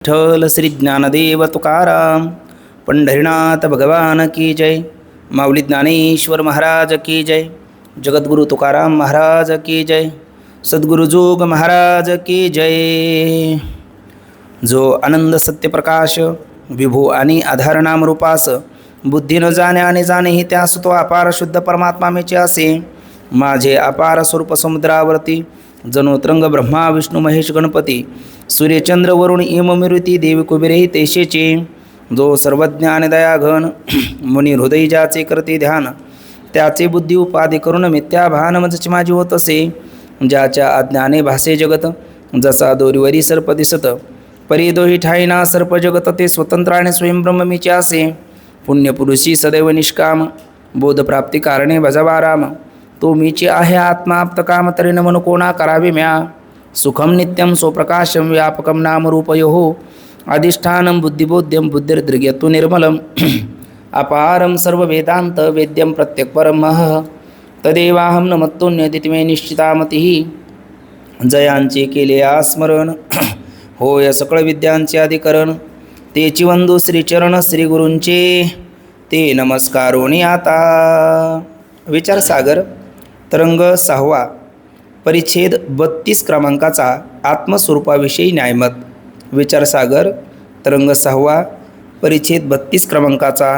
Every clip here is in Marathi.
विठ्ठल श्री ज्ञानदेव तुकाराम पंढरीनाथ भगवान की जय। माऊली ज्ञानेश्वर महाराज की जय। जगद्गुरु तुकाराम महाराज की जय। सद्गुरु जोग महाराज की जय। जो आनंद सत्यप्रकाश विभू आणि आधार नाम रूपास बुद्धी न जाणे आणि जाणेही त्यास तो अपार शुद्ध परमात्मा मेचे असे। माझे अपार स्वरूप समुद्रावरती जणू तरंग ब्रह्मा विष्णू महेश गणपती सूर्यचंद्र वरुण इम मिरुती देवी कुबेरही तेशेचे। जो सर्वज्ञान दया घन मुनी हृदय ज्याचे करते ध्यान त्याचे बुद्धी उपाधी करून मिथ्या भान मजची माझी होत असे। ज्याच्या अज्ञाने भासे जगत जसा दोरीवरी सर्प दिसत परिदोही ठाईना सर्प जगत ते स्वतंत्र आणि स्वयंब्रह्म मीचे असे। पुण्यपुरुषी सदैव निष्काम बोधप्राप्ती कारणे भजवा राम तो मीची आहे आत्मा आप्तकाम तरी न म्हणू कोणा करावे म्या। सुखम नित्यम स्वप्रकाशम व्यापकम नामरूपयोः अधिष्ठानं बुद्धिबोध्यं बुद्धिर्दृग्यतु निर्मलम अपारं सर्ववेदांत वेद्यं प्रत्यक्परं महः तदेवाहं नमत्तोन्यदितिमे निश्चितामतिः। जयांचे केले आस्मरण होय सकळ विद्यांचे अधिकरण तेची वंदू श्रीचरण श्रीगुरूंचे ते नमस्कारोनी आता। विचारसागर तरंग 6वा परिच्छेद 32 क्रमांकाचा आत्मस्वरूपाविषयी न्यायमत। विचारसागर तरंग 6वा परिच्छेद 32 क्रमांकाचा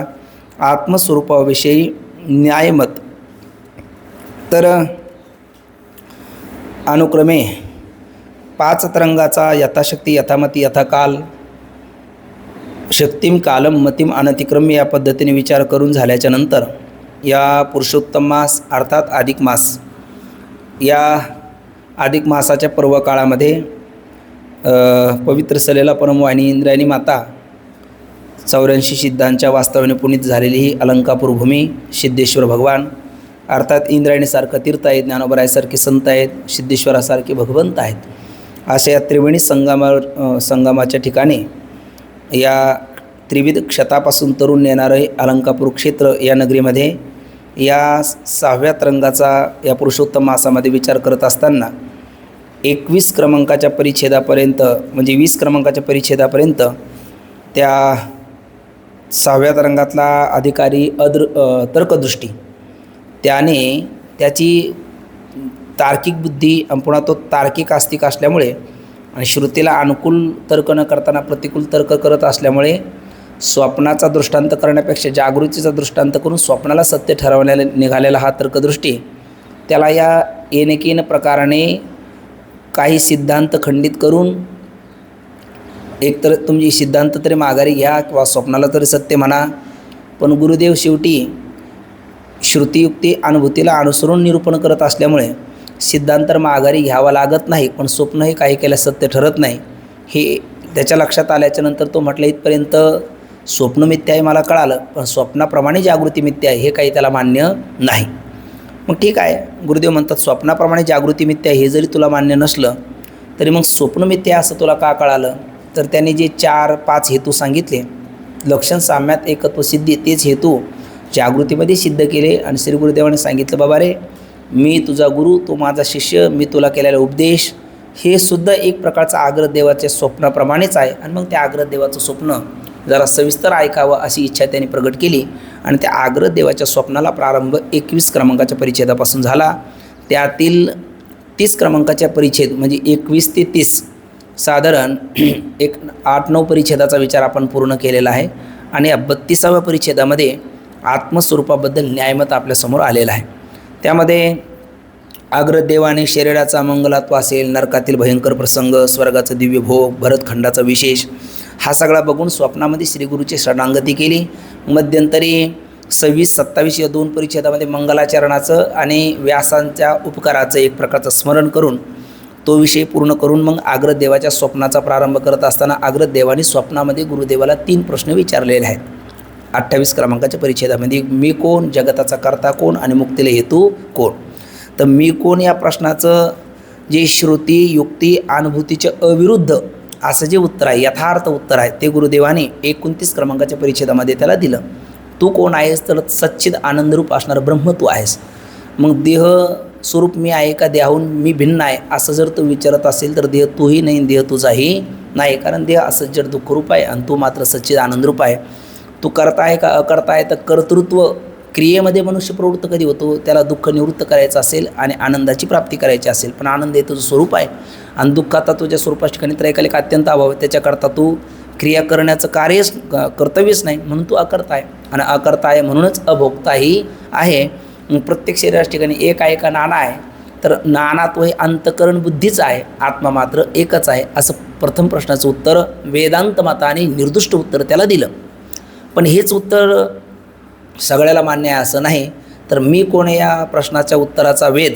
आत्मस्वरूपाविषयी न्यायमत। तर अनुक्रमे 5 तरंगाचा यथाशक्ती यथामती यथाकाल शक्तिम कालम मतिम अनतिक्रम्य या पद्धतीने विचार करून झाल्याच्या नंतर या पुरुषोत्तम मास अर्थात अधिक मास या अधिक मासाच्या पर्व काळामध्ये पवित्र सलेला परमवाहिनी इंद्रायणी माता 84 सिद्धांच्या वास्तवाने पुनीत झालेली ही अलंकापूर भूमी सिद्धेश्वर भगवान अर्थात इंद्रायणीसारखं तीर्थ आहे, ज्ञानोबरायसारखे संत आहेत, सिद्धेश्वरासारखे भगवंत आहेत। अशा या त्रिवेणी संगमाच्या ठिकाणी या त्रिविध क्षतापासून तरुण नेणारं हे अलंकापूर क्षेत्र या नगरीमध्ये या 6व्या तरंगाचा या पुरुषोत्तम मासामध्ये विचार करत असताना 21 क्रमांकाच्या परिच्छेदापर्यंत म्हणजे 20 क्रमांकाच्या परिच्छेदापर्यंत त्या 6व्या तरंगातला अधिकारी तर्कदृष्टी त्याने त्याची तार्किक बुद्धी पुन्हा तो तार्किक आस्तिक असल्यामुळे आणि श्रुतीला अनुकूल तर्क न करताना प्रतिकूल तर्क करत असल्यामुळे स्वप्नाचा दृष्टांत करण्यापेक्षा जागृतीचा दृष्टांत करून स्वप्नाला सत्य ठरवण्याला निघालेला हा तर्कदृष्टी त्याला या येणेकीन प्रकाराने काही सिद्धांत खंडित करून एकतर तुमची सिद्धांत तरी माघारी घ्या किंवा स्वप्नाला तरी सत्य म्हणा, पण गुरुदेव शेवटी श्रुतियुक्ती अनुभूतीला अनुसरून निरूपण करत असल्यामुळे सिद्धांत तर माघारी घ्यावा लागत नाही, पण स्वप्न हे काही केल्या सत्य ठरत नाही हे त्याच्या लक्षात आल्याच्या नंतर तो म्हटलं इथपर्यंत स्वप्न मिथ्या आहे मला कळालं, पण स्वप्नाप्रमाणे जागृती मिथ्या आहे हे काही त्याला मान्य नाही। मग ठीक आहे, गुरुदेव म्हणतात स्वप्नाप्रमाणे जागृती मिथ्या हे जरी तुला मान्य नसलं तरी मग स्वप्न मिथ्या असं तुला का कळालं? तर त्यांनी जे 4-5 हेतू सांगितले लक्षण साम्यात एकत्व सिद्धी तेच हेतू जागृतीमध्ये सिद्ध केले आणि श्री गुरुदेवाने सांगितलं बाबा रे मी तुझा गुरु तू माझा शिष्य मी तुला केलेला उपदेश हे सुद्धा एक प्रकारचं आग्रदेवाच्या स्वप्नाप्रमाणेच आहे। आणि मग त्या आग्रदेवाचं स्वप्न जरा सविस्तर ऐकावं अशी इच्छा त्यांनी प्रगट केली आणि त्या आग्रदेवाच्या स्वप्नाला प्रारंभ 21 क्रमांकाच्या परिच्छेदापासून झाला। त्यातील 30 क्रमांकाच्या परिच्छेद म्हणजे 21 ते 30 साधारण एक 8-9 परिच्छेदाचा विचार आपण पूर्ण केलेला आहे आणि या 32व्या परिच्छेदामध्ये आत्मस्वरूपाबद्दल न्यायमत आपल्यासमोर आलेला आहे। त्यामध्ये आग्रदेवाने शरीराचा मंगलात्व असेल, नरकातील भयंकर प्रसंग, स्वर्गाचं दिव्य भोग, भरतखंडाचा विशेष हा सगळा बघून स्वप्नामध्ये श्रीगुरूची शरणागती केली। मध्यंतरी 26-27 या 2 परिच्छेदामध्ये मंगलाचरणाचं आणि व्यासांच्या उपकाराचं एक प्रकारचं स्मरण करून तो विषय पूर्ण करून मग आग्रदेवाच्या स्वप्नाचा प्रारंभ करत असताना आग्रदेवाने स्वप्नामध्ये गुरुदेवाला 3 प्रश्न विचारलेले आहेत। 28 क्रमांकाच्या परिच्छेदामध्ये मी कोण, जगताचा कर्ता कोण आणि मुक्तीला हेतू कोण। तर मी कोण या प्रश्नाचं जे श्रुती युक्ती अनुभूतीच्या अविरुद्ध असं जे उत्तर आहे यथार्थ उत्तर आहे ते गुरुदेवाने 29 क्रमांकाच्या परिच्छेदामध्ये त्याला दिलं। तू कोण आहेस तर सच्चिद आनंदरूप असणारं ब्रह्म तू आहेस। मग देह स्वरूप मी आहे का देहाहून मी भिन्न आहे असं जर तू विचारत असेल तर देह तूही नाही देह तुझाही नाही, कारण देह असज्जड दुःखरूप आहे आणि तू मात्र सच्चिद आनंदरूप आहे. तू करता आहे का अकर्ता आहे, तर कर्तृत्व क्रियेमध्ये मनुष्य प्रवृत्त कधी होतो, त्याला दुःख निवृत्त करायचं असेल आणि आनंदाची प्राप्ती करायची असेल. पण आनंद हे तुझं स्वरूप आहे आणि दुःख आता तुझ्या स्वरूपाच्या ठिकाणी त्रैकालिक अत्यंत अभाव आहे. त्याच्याकरता तू क्रिया करण्याचं कार्यच कर्तव्यच नाही, म्हणून तू अकर्ता आहे. आणि अकर्ता आहे म्हणूनच अभोक्ताही आहे. प्रत्येक शरीराच्या ठिकाणी एक आहे का नाना आहे, तर नानात्व हे अंतकरण बुद्धीच आहे, आत्मा मात्र एकच आहे, असं प्रथम प्रश्नाचं उत्तर वेदांत मताने निर्दिष्ट उत्तर त्याला दिलं. पण हेच उत्तर सगळ्याला मान्य आहे असं नाही. तर मी कोण या प्रश्नाच्या उत्तराचा वेध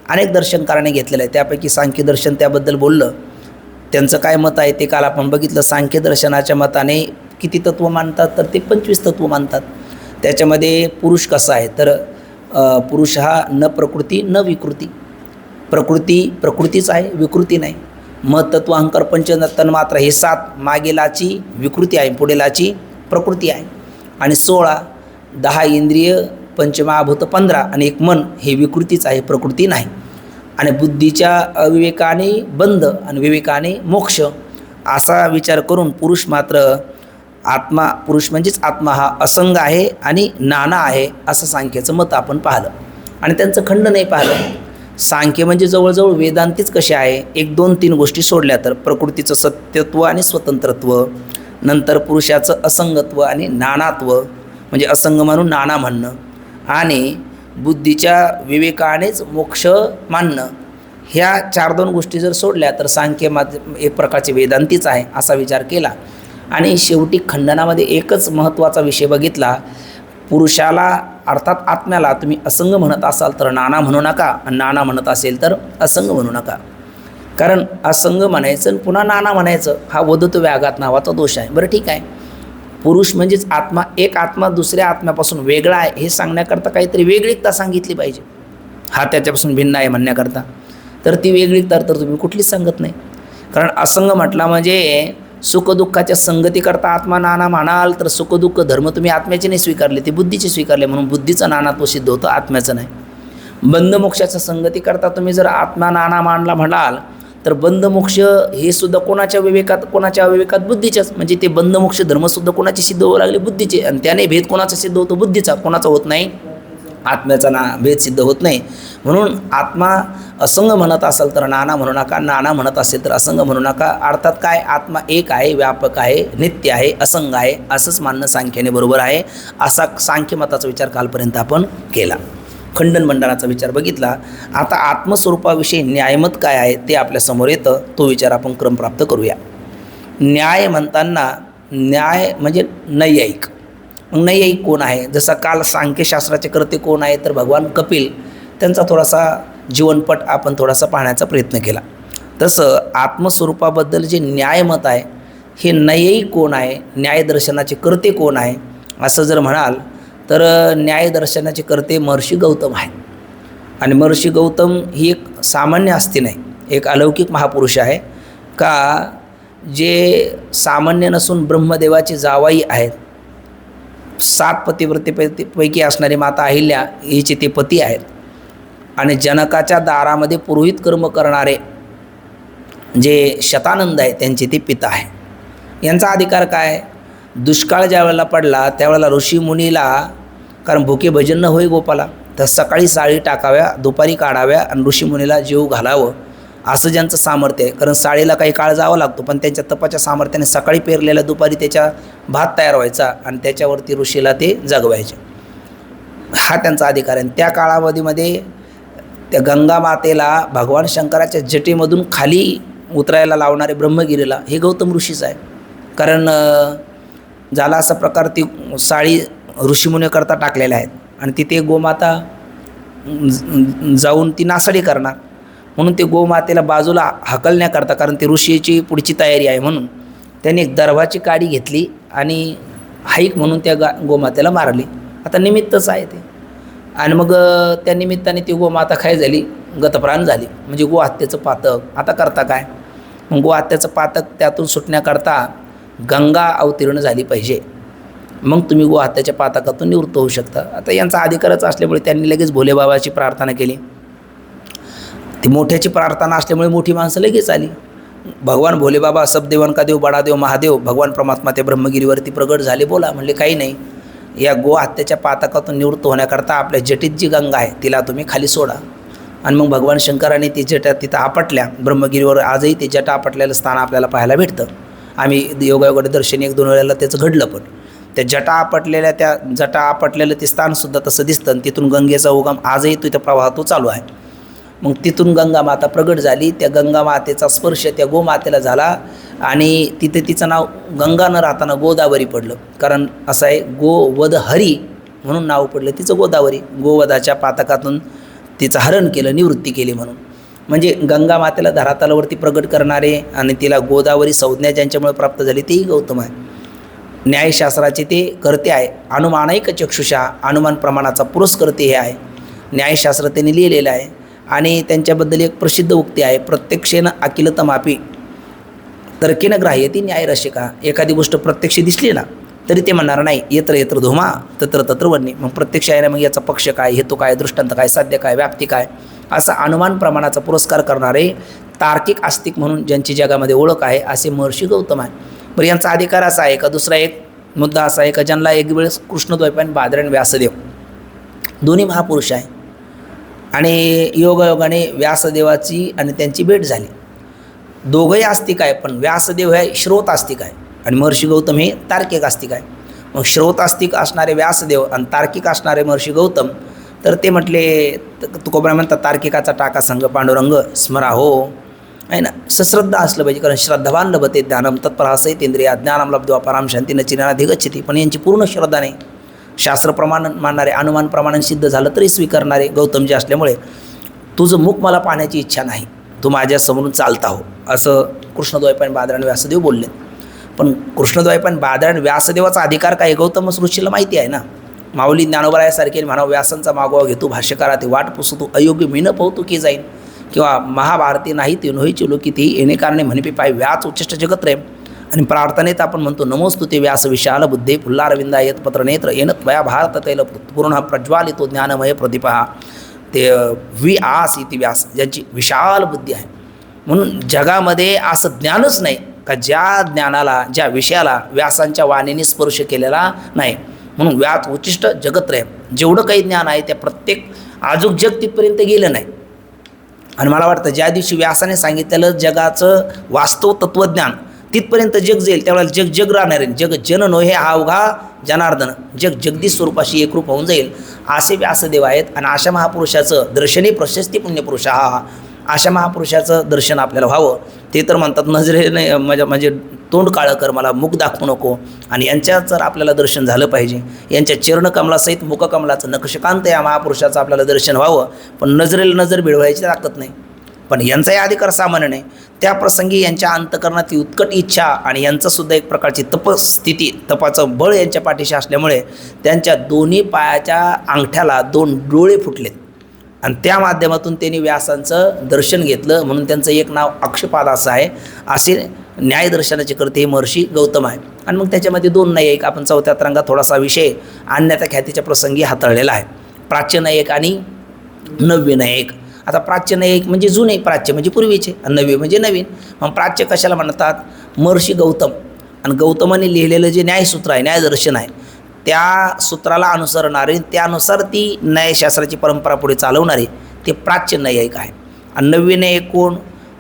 अनेक दर्शनकाराने घेतलेला आहे. त्यापैकी सांख्य दर्शन त्याबद्दल बोललं, त्यांचं काय मत आहे ते काल आपण बघितलं. सांख्य दर्शनाच्या मताने किती तत्त्व मानतात, तर ते 25 तत्त्व मानतात. त्याच्यामध्ये पुरुष कसा आहे, तर पुरुष हा न प्रकृती न विकृती, प्रकृतीच आहे, विकृती नाही. मत तत्व अहंकार पंच तन्मात्रा हे 7, मागेलाची विकृती आहे, पुढेलाची प्रकृती आहे. आणि 16, 10 इंद्रिय, पंचमहाभूत 15 आणि 1 मन हे विकृतीच आहे, प्रकृती नाही. आणि बुद्धीच्या अविवेकाने बंध आणि विवेकाने मोक्ष असा विचार करून पुरुष मात्र आत्मा, पुरुष म्हणजेच आत्मा हा असंग आहे आणि नाना आहे असं सांख्याचं मत आपण पाहिलं. आणि त्यांचं खंडनही पाहिलं. सांख्य म्हणजे जवळजवळ वेदांतीच कसे आहे, 1, 2, 3 गोष्टी सोडल्या तर प्रकृतीचं सत्यत्व आणि स्वतंत्रत्व, नंतर पुरुषाचं असंगत्व आणि नानात्व म्हणजे असंग म्हणून नाना म्हणणं, आणि बुद्धीच्या विवेकानेच मोक्ष मानणं, ह्या 4-2 गोष्टी जर सोडल्या तर सांख्य एक प्रकारचे वेदांतीच आहे असा विचार केला. आणि शेवटी खंडनामध्ये एकच महत्त्वाचा विषय बघितला, पुरुषाला अर्थात आत्म्याला तुम्ही असंग म्हणत असाल तर नाना म्हणू नका, आणि नाना म्हणत असेल तर असंग म्हणू नका. कारण असंग म्हणायचं आणि पुन्हा नाना म्हणायचं हा वदत व्याघात नावाचा दोष आहे. बरं ठीक आहे, पुरुष म्हणजेच आत्मा, एक आत्मा दुसऱ्या आत्म्यापासून वेगळा आहे हे सांगण्याकरता काहीतरी वेगळीकता सांगितली पाहिजे, हा त्याच्यापासून भिन्न आहे म्हणण्याकरता. तर ती वेगळीकता तर तुम्ही कुठलीच सांगत नाही. कारण असंग म्हटला म्हणजे सुखदुःखाच्या संगतीकरता आत्मा नाना म्हणाल तर सुखदुःख धर्म तुम्ही आत्म्याचे नाही स्वीकारले, ते बुद्धीचे स्वीकारले, म्हणून बुद्धीचं नानात्व सिद्ध होतं, आत्म्याचं नाही. बंधमोक्षाच्या संगतीकरता तुम्ही जर आत्मा नाना मानला म्हणाल तर बंधमोक्ष हे सुद्धा कोणाच्या विवेकात, कोणाच्या अविवेकात, बुद्धीच्याच. म्हणजे ते बंधमोक्ष धर्मसुद्धा कोणाचे सिद्ध होऊ लागले, बुद्धीचे. आणि त्याने भेद कोणाचा सिद्ध होतो, बुद्धीचा, कोणाचा होत नाही, आत्म्याचा भेद सिद्ध होत नाही. म्हणून आत्मा असंग म्हणत असेल तर नाना म्हणू नका, नाना म्हणत असेल तर असंग म्हणू नका. अर्थात काय, आत्मा एक आहे, व्यापक आहे, नित्य आहे, असंग आहे असंच मानणं सांख्याने बरोबर आहे. असा सांख्य मताचा विचार कालपर्यंत आपण केला. खंडन मंडळाचा विचार बघितला. आता आत्मस्वरूपाविषयी न्यायमत काय आहे ते आपल्यासमोर येतं, तो विचार आपण क्रमप्राप्त करूया. न्याय म्हणताना न्याय म्हणजे नैयायिक. मग नैयायिक कोण आहे, जसा काल सांख्यशास्त्राचे कर्ते कोण आहे तर भगवान कपिल, त्यांचा थोडासा जीवनपट आपण थोडासा पाहण्याचा प्रयत्न केला. तसं आत्मस्वरूपाबद्दल जे न्यायमत आहे हे नैयायिक कोण आहे, न्यायदर्शनाचे कर्ते कोण आहे असं जर म्हणाल तर न्यायदर्शनाचे कर्ते महर्षी गौतम आहेत. आणि महर्षी गौतम ही एक सामान्य हस्ती नाही, एक अलौकिक महापुरुष आहे का, जे सामान्य नसून ब्रह्मदेवाची जावाई आहेत. 7 पतिव्रतेपैकी असणारी माता अहिल्या हिचे ते पती आहेत. आणि जनकाच्या दारामध्ये पुरोहित कर्म करणारे जे शतानंद आहे त्यांचे ते पिता आहे. यांचा अधिकार काय, दुष्काळ ज्या वेळेला पडला त्यावेळेला ऋषीमुनीला, कारण भुके भजन न होई गोपाला, तर सकाळी साळी टाकाव्या, दुपारी काढाव्या आणि ऋषीमुनीला जीव घालावं असं ज्यांचं सामर्थ्य आहे. कारण साळीला काही काळ जावं लागतो, पण त्यांच्या तपाच्या सामर्थ्याने सकाळी पेरलेल्या दुपारी त्याच्या भात तयार व्हायचा आणि त्याच्यावरती ऋषीला ते जगवायचे, हा त्यांचा अधिकार आहे. त्या काळामध्ये त्या गंगा मातेला भगवान शंकराच्या जटेमधून खाली उतरायला लावणारे ब्रह्मगिरीला हे गौतम ऋषीच आहे. कारण झाला असा प्रकार, ती साळी ऋषीमुनीकरता टाकलेल्या आहेत आणि तिथे गोमाता जाऊन ती नासाडी करणार, म्हणून ते गोमातेला बाजूला हकलण्याकरता, कारण ते ऋषीची पुढची तयारी आहे म्हणून त्यांनी एक दर्भाची काडी घेतली आणि हाईक म्हणून त्या गोमातेला मारली. आता निमित्तच आहे ते. आणि मग त्या निमित्ताने ती गोमाता काय झाली, गतप्राण झाली. म्हणजे गोहत्येचं पातक. आता करता काय, मग गोहत्येचं पातक त्यातून सुटण्याकरता गंगा अवतीर्ण झाली पाहिजे, मग तुम्ही गोहत्याच्या पातकातून निवृत्त होऊ शकता. आता यांचा अधिकारच असल्यामुळे त्यांनी लगेच भोलेबाबाची प्रार्थना केली. ती मोठ्याची प्रार्थना असल्यामुळे मोठी माणसं लगेच आली. भगवान भोलेबाबा सबदेवन का देव बडा देव महादेव भगवान परमात्मा ते ब्रह्मगिरीवरती प्रगट झाले. बोला म्हणले काही नाही, या गो हत्याच्या पातकातून निवृत्त होण्याकरता आपल्या जटीत जी गंगा आहे तिला तुम्ही खाली सोडा. आणि मग भगवान शंकराने ती जटा तिथं आपटल्या. ब्रह्मगिरीवर आजही ते जटा आपटलेलं स्थान आपल्याला पाहायला भेटतं. आम्ही योगायोगाने दर्शन 1-2 वेळेला त्याचं घडलं. पण त्या जटा आपटलेलं ते स्थानसुद्धा तसं दिसतं. आणि तिथून गंगेचा उगम आजही तिथं प्रवाह तो चालू आहे. मग तिथून गंगा माता प्रगट झाली. त्या गंगा मातेचा स्पर्श त्या गोमातेला झाला आणि तिथे तिचं नाव गंगा न राहताना गोदावरी पडलं. कारण असं आहे, गोवध हरी म्हणून नाव पडलं तिचं गोदावरी. गोवधाच्या पातकातून तिचं हरण केलं, निवृत्ती केली म्हणून. म्हणजे गंगा मातेला धरातलावरती प्रगट करणारे आणि तिला गोदावरी संज्ञा ज्यांच्यामुळे प्राप्त झाली तेही गौतम आहे. न्यायशास्त्राचे ते कर्ते आहे. अनुमानैक चक्षुषा, अनुमान प्रमाणाचा पुरस्कर्ते हे आहे. न्यायशास्त्र त्यांनी लिहिलेलं आहे. आणि त्यांच्याबद्दल एक प्रसिद्ध उक्ती आहे, प्रत्यक्षेनं अखिलतमापी तर्केनं ग्राह्यती न्यायरसिका. एखादी गोष्ट प्रत्यक्ष दिसली ना तरी ते म्हणणार नाही यत्र यत्र धुमा तत्र तत्र वन्य. मग प्रत्यक्ष आहे ना, मग याचा पक्ष काय, हेतू काय, दृष्टांत काय, साध्य काय, व्याप्ती काय, असा अनुमान प्रमाणाचा पुरस्कार करणारे तार्किक आस्तिक म्हणून ज्यांची जगामध्ये ओळख आहे असे महर्षी गौतम आहे. बरं, यांचा अधिकार असा आहे का? दुसरा एक मुद्दा असा आहे का, ज्यांना एक वेळेस कृष्णद्वैपायन बादरायण व्यासदेव दोन्ही महापुरुष आहे. आणि योगायोगाने व्यासदेवाची आणि त्यांची भेट झाली. दोघंही आस्तिक आहे, पण व्यासदेव हे श्रोत आस्तिक आहे आणि महर्षी गौतम हे तार्किक आस्तिक आहे. मग श्रोत आस्तिक असणारे व्यासदेव आणि तार्किक असणारे महर्षी गौतम, तर ते म्हटले तुकोबरा म्हणतात, तार्किकाचा टाका संग पांडुरंग स्मरा हो, आहे ना. सश्रद्धा असलं पाहिजे, कारण श्रद्धावान लभते ज्ञानम तत्परासहित इंद्रिया ज्ञानम लब्ध्वा पराम शांती न चिनाधिगच्छति. पण यांची पूर्ण श्रद्धा नाही. शास्त्रप्रमाण मानणारे, अनुमान प्रमाण सिद्ध झालं तरी स्वीकारणारे गौतमजी असल्यामुळे तुझं मुख मला पाहण्याची इच्छा नाही, तू माझ्यासमोरून चालता हो, असं कृष्णद्वैपायन बादरायण व्यासदेव बोलले. पण कृष्णद्वैपायन बादरायण व्यासदेवाचा अधिकार काय गौतम ऋषीला माहिती आहे ना. माऊली ज्ञानोबरायासारखे म्हणावं, व्यासांचा मागोवा घेतो भाष्यकारात वाट पुसू तू, अयोग्य मी न पाहतो की जाईन. किंवा महाभारती नाही ते नोही चिलो की ती येणे कारणे म्हणपी पाय व्याच उच्चिष्ट जगत रे. आणि प्रार्थनेत आपण म्हणतो नमोस्तु ते व्यास विशाल बुद्धे फुल्लारविंदा येत पत्र नेत्र येन त्वया भारत तैल पूर्ण प्रज्वालितो ज्ञानमय प्रदीपहा. ते आस इति व्यास, ज्यांची विशाल बुद्धी आहे. म्हणून जगामध्ये असं ज्ञानच नाही का ज्या ज्ञानाला, ज्या विषयाला व्यासांच्या वाणीने स्पर्श केलेला नाही. म्हणून व्यास उच्चिष्ट जगत्रय, जेवढं काही ज्ञान आहे त्या प्रत्येक आजूक जग तिथपर्यंत गेलं नाही. आणि मला वाटतं ज्या दिवशी व्यासाने सांगितलेलं जगाचं वास्तव तत्त्वज्ञान तिथपर्यंत जग जाईल, त्यावेळेला जग राहणार आहे. जग जन नो हे हा अवघा जनार्दन, जग जगदीश स्वरूपाशी एकरूप होऊन जाईल असे व्यासदेव आहेत. आणि अशा महापुरुषाचं दर्शनी प्रशस्ती पुण्यपुरुष हा, अशा महापुरुषाचं दर्शन आपल्याला व्हावं. ते तर म्हणतात नजरेने म्हणजे तोंड काळं कर, मला मुख दाखवू नको. आणि यांच्यात जर आपल्याला दर्शन झालं पाहिजे, यांच्या चरणकमलासहित मुखकमलाचं नक्षकांत या महापुरुषाचं आपल्याला दर्शन व्हावं. पण नजरेला नजर भिडवायची ताकद नाही, पण यांचाही अधिकार सामान्य नाही. त्या प्रसंगी यांच्या अंतकरणात उत्कट इच्छा आणि यांचंसुद्धा एक प्रकारची तपस्थिती, तपाचं बळ यांच्या पाठीशी असल्यामुळे त्यांच्या दोन्ही पायाच्या अंगठ्याला 2 डोळे फुटलेत. आणि त्या माध्यमातून त्यांनी व्यासांचं दर्शन घेतलं. म्हणून त्यांचं एक नाव अक्षपाद असं आहे. असे न्यायदर्शनाचे करते हे महर्षी गौतम आहे. आणि मग त्याच्यामध्ये 2 न्यायिक, आपण 4थ्या तरंगात थोडासा विषय आणण्याच्या ख्यातीच्या प्रसंगी हाताळलेला आहे. प्राच्य न्यायिक आणि नव्य न्यायिक. आता प्राच्य न्यायिक म्हणजे जुने, प्राच्य म्हणजे पूर्वीचे, आणि नव्य म्हणजे नवीन. मग प्राच्य कशाला म्हणतात? महर्षी गौतम आणि गौतमाने लिहिलेलं जे न्यायसूत्र आहे, न्यायदर्शन आहे, त्या सूत्राला अनुसरणारे, त्यानुसार ती न्यायशास्त्राची परंपरा पुढे चालवणारे ते प्राच्य न्यायिक आहे. आणि नव्य न्यायिक कोण?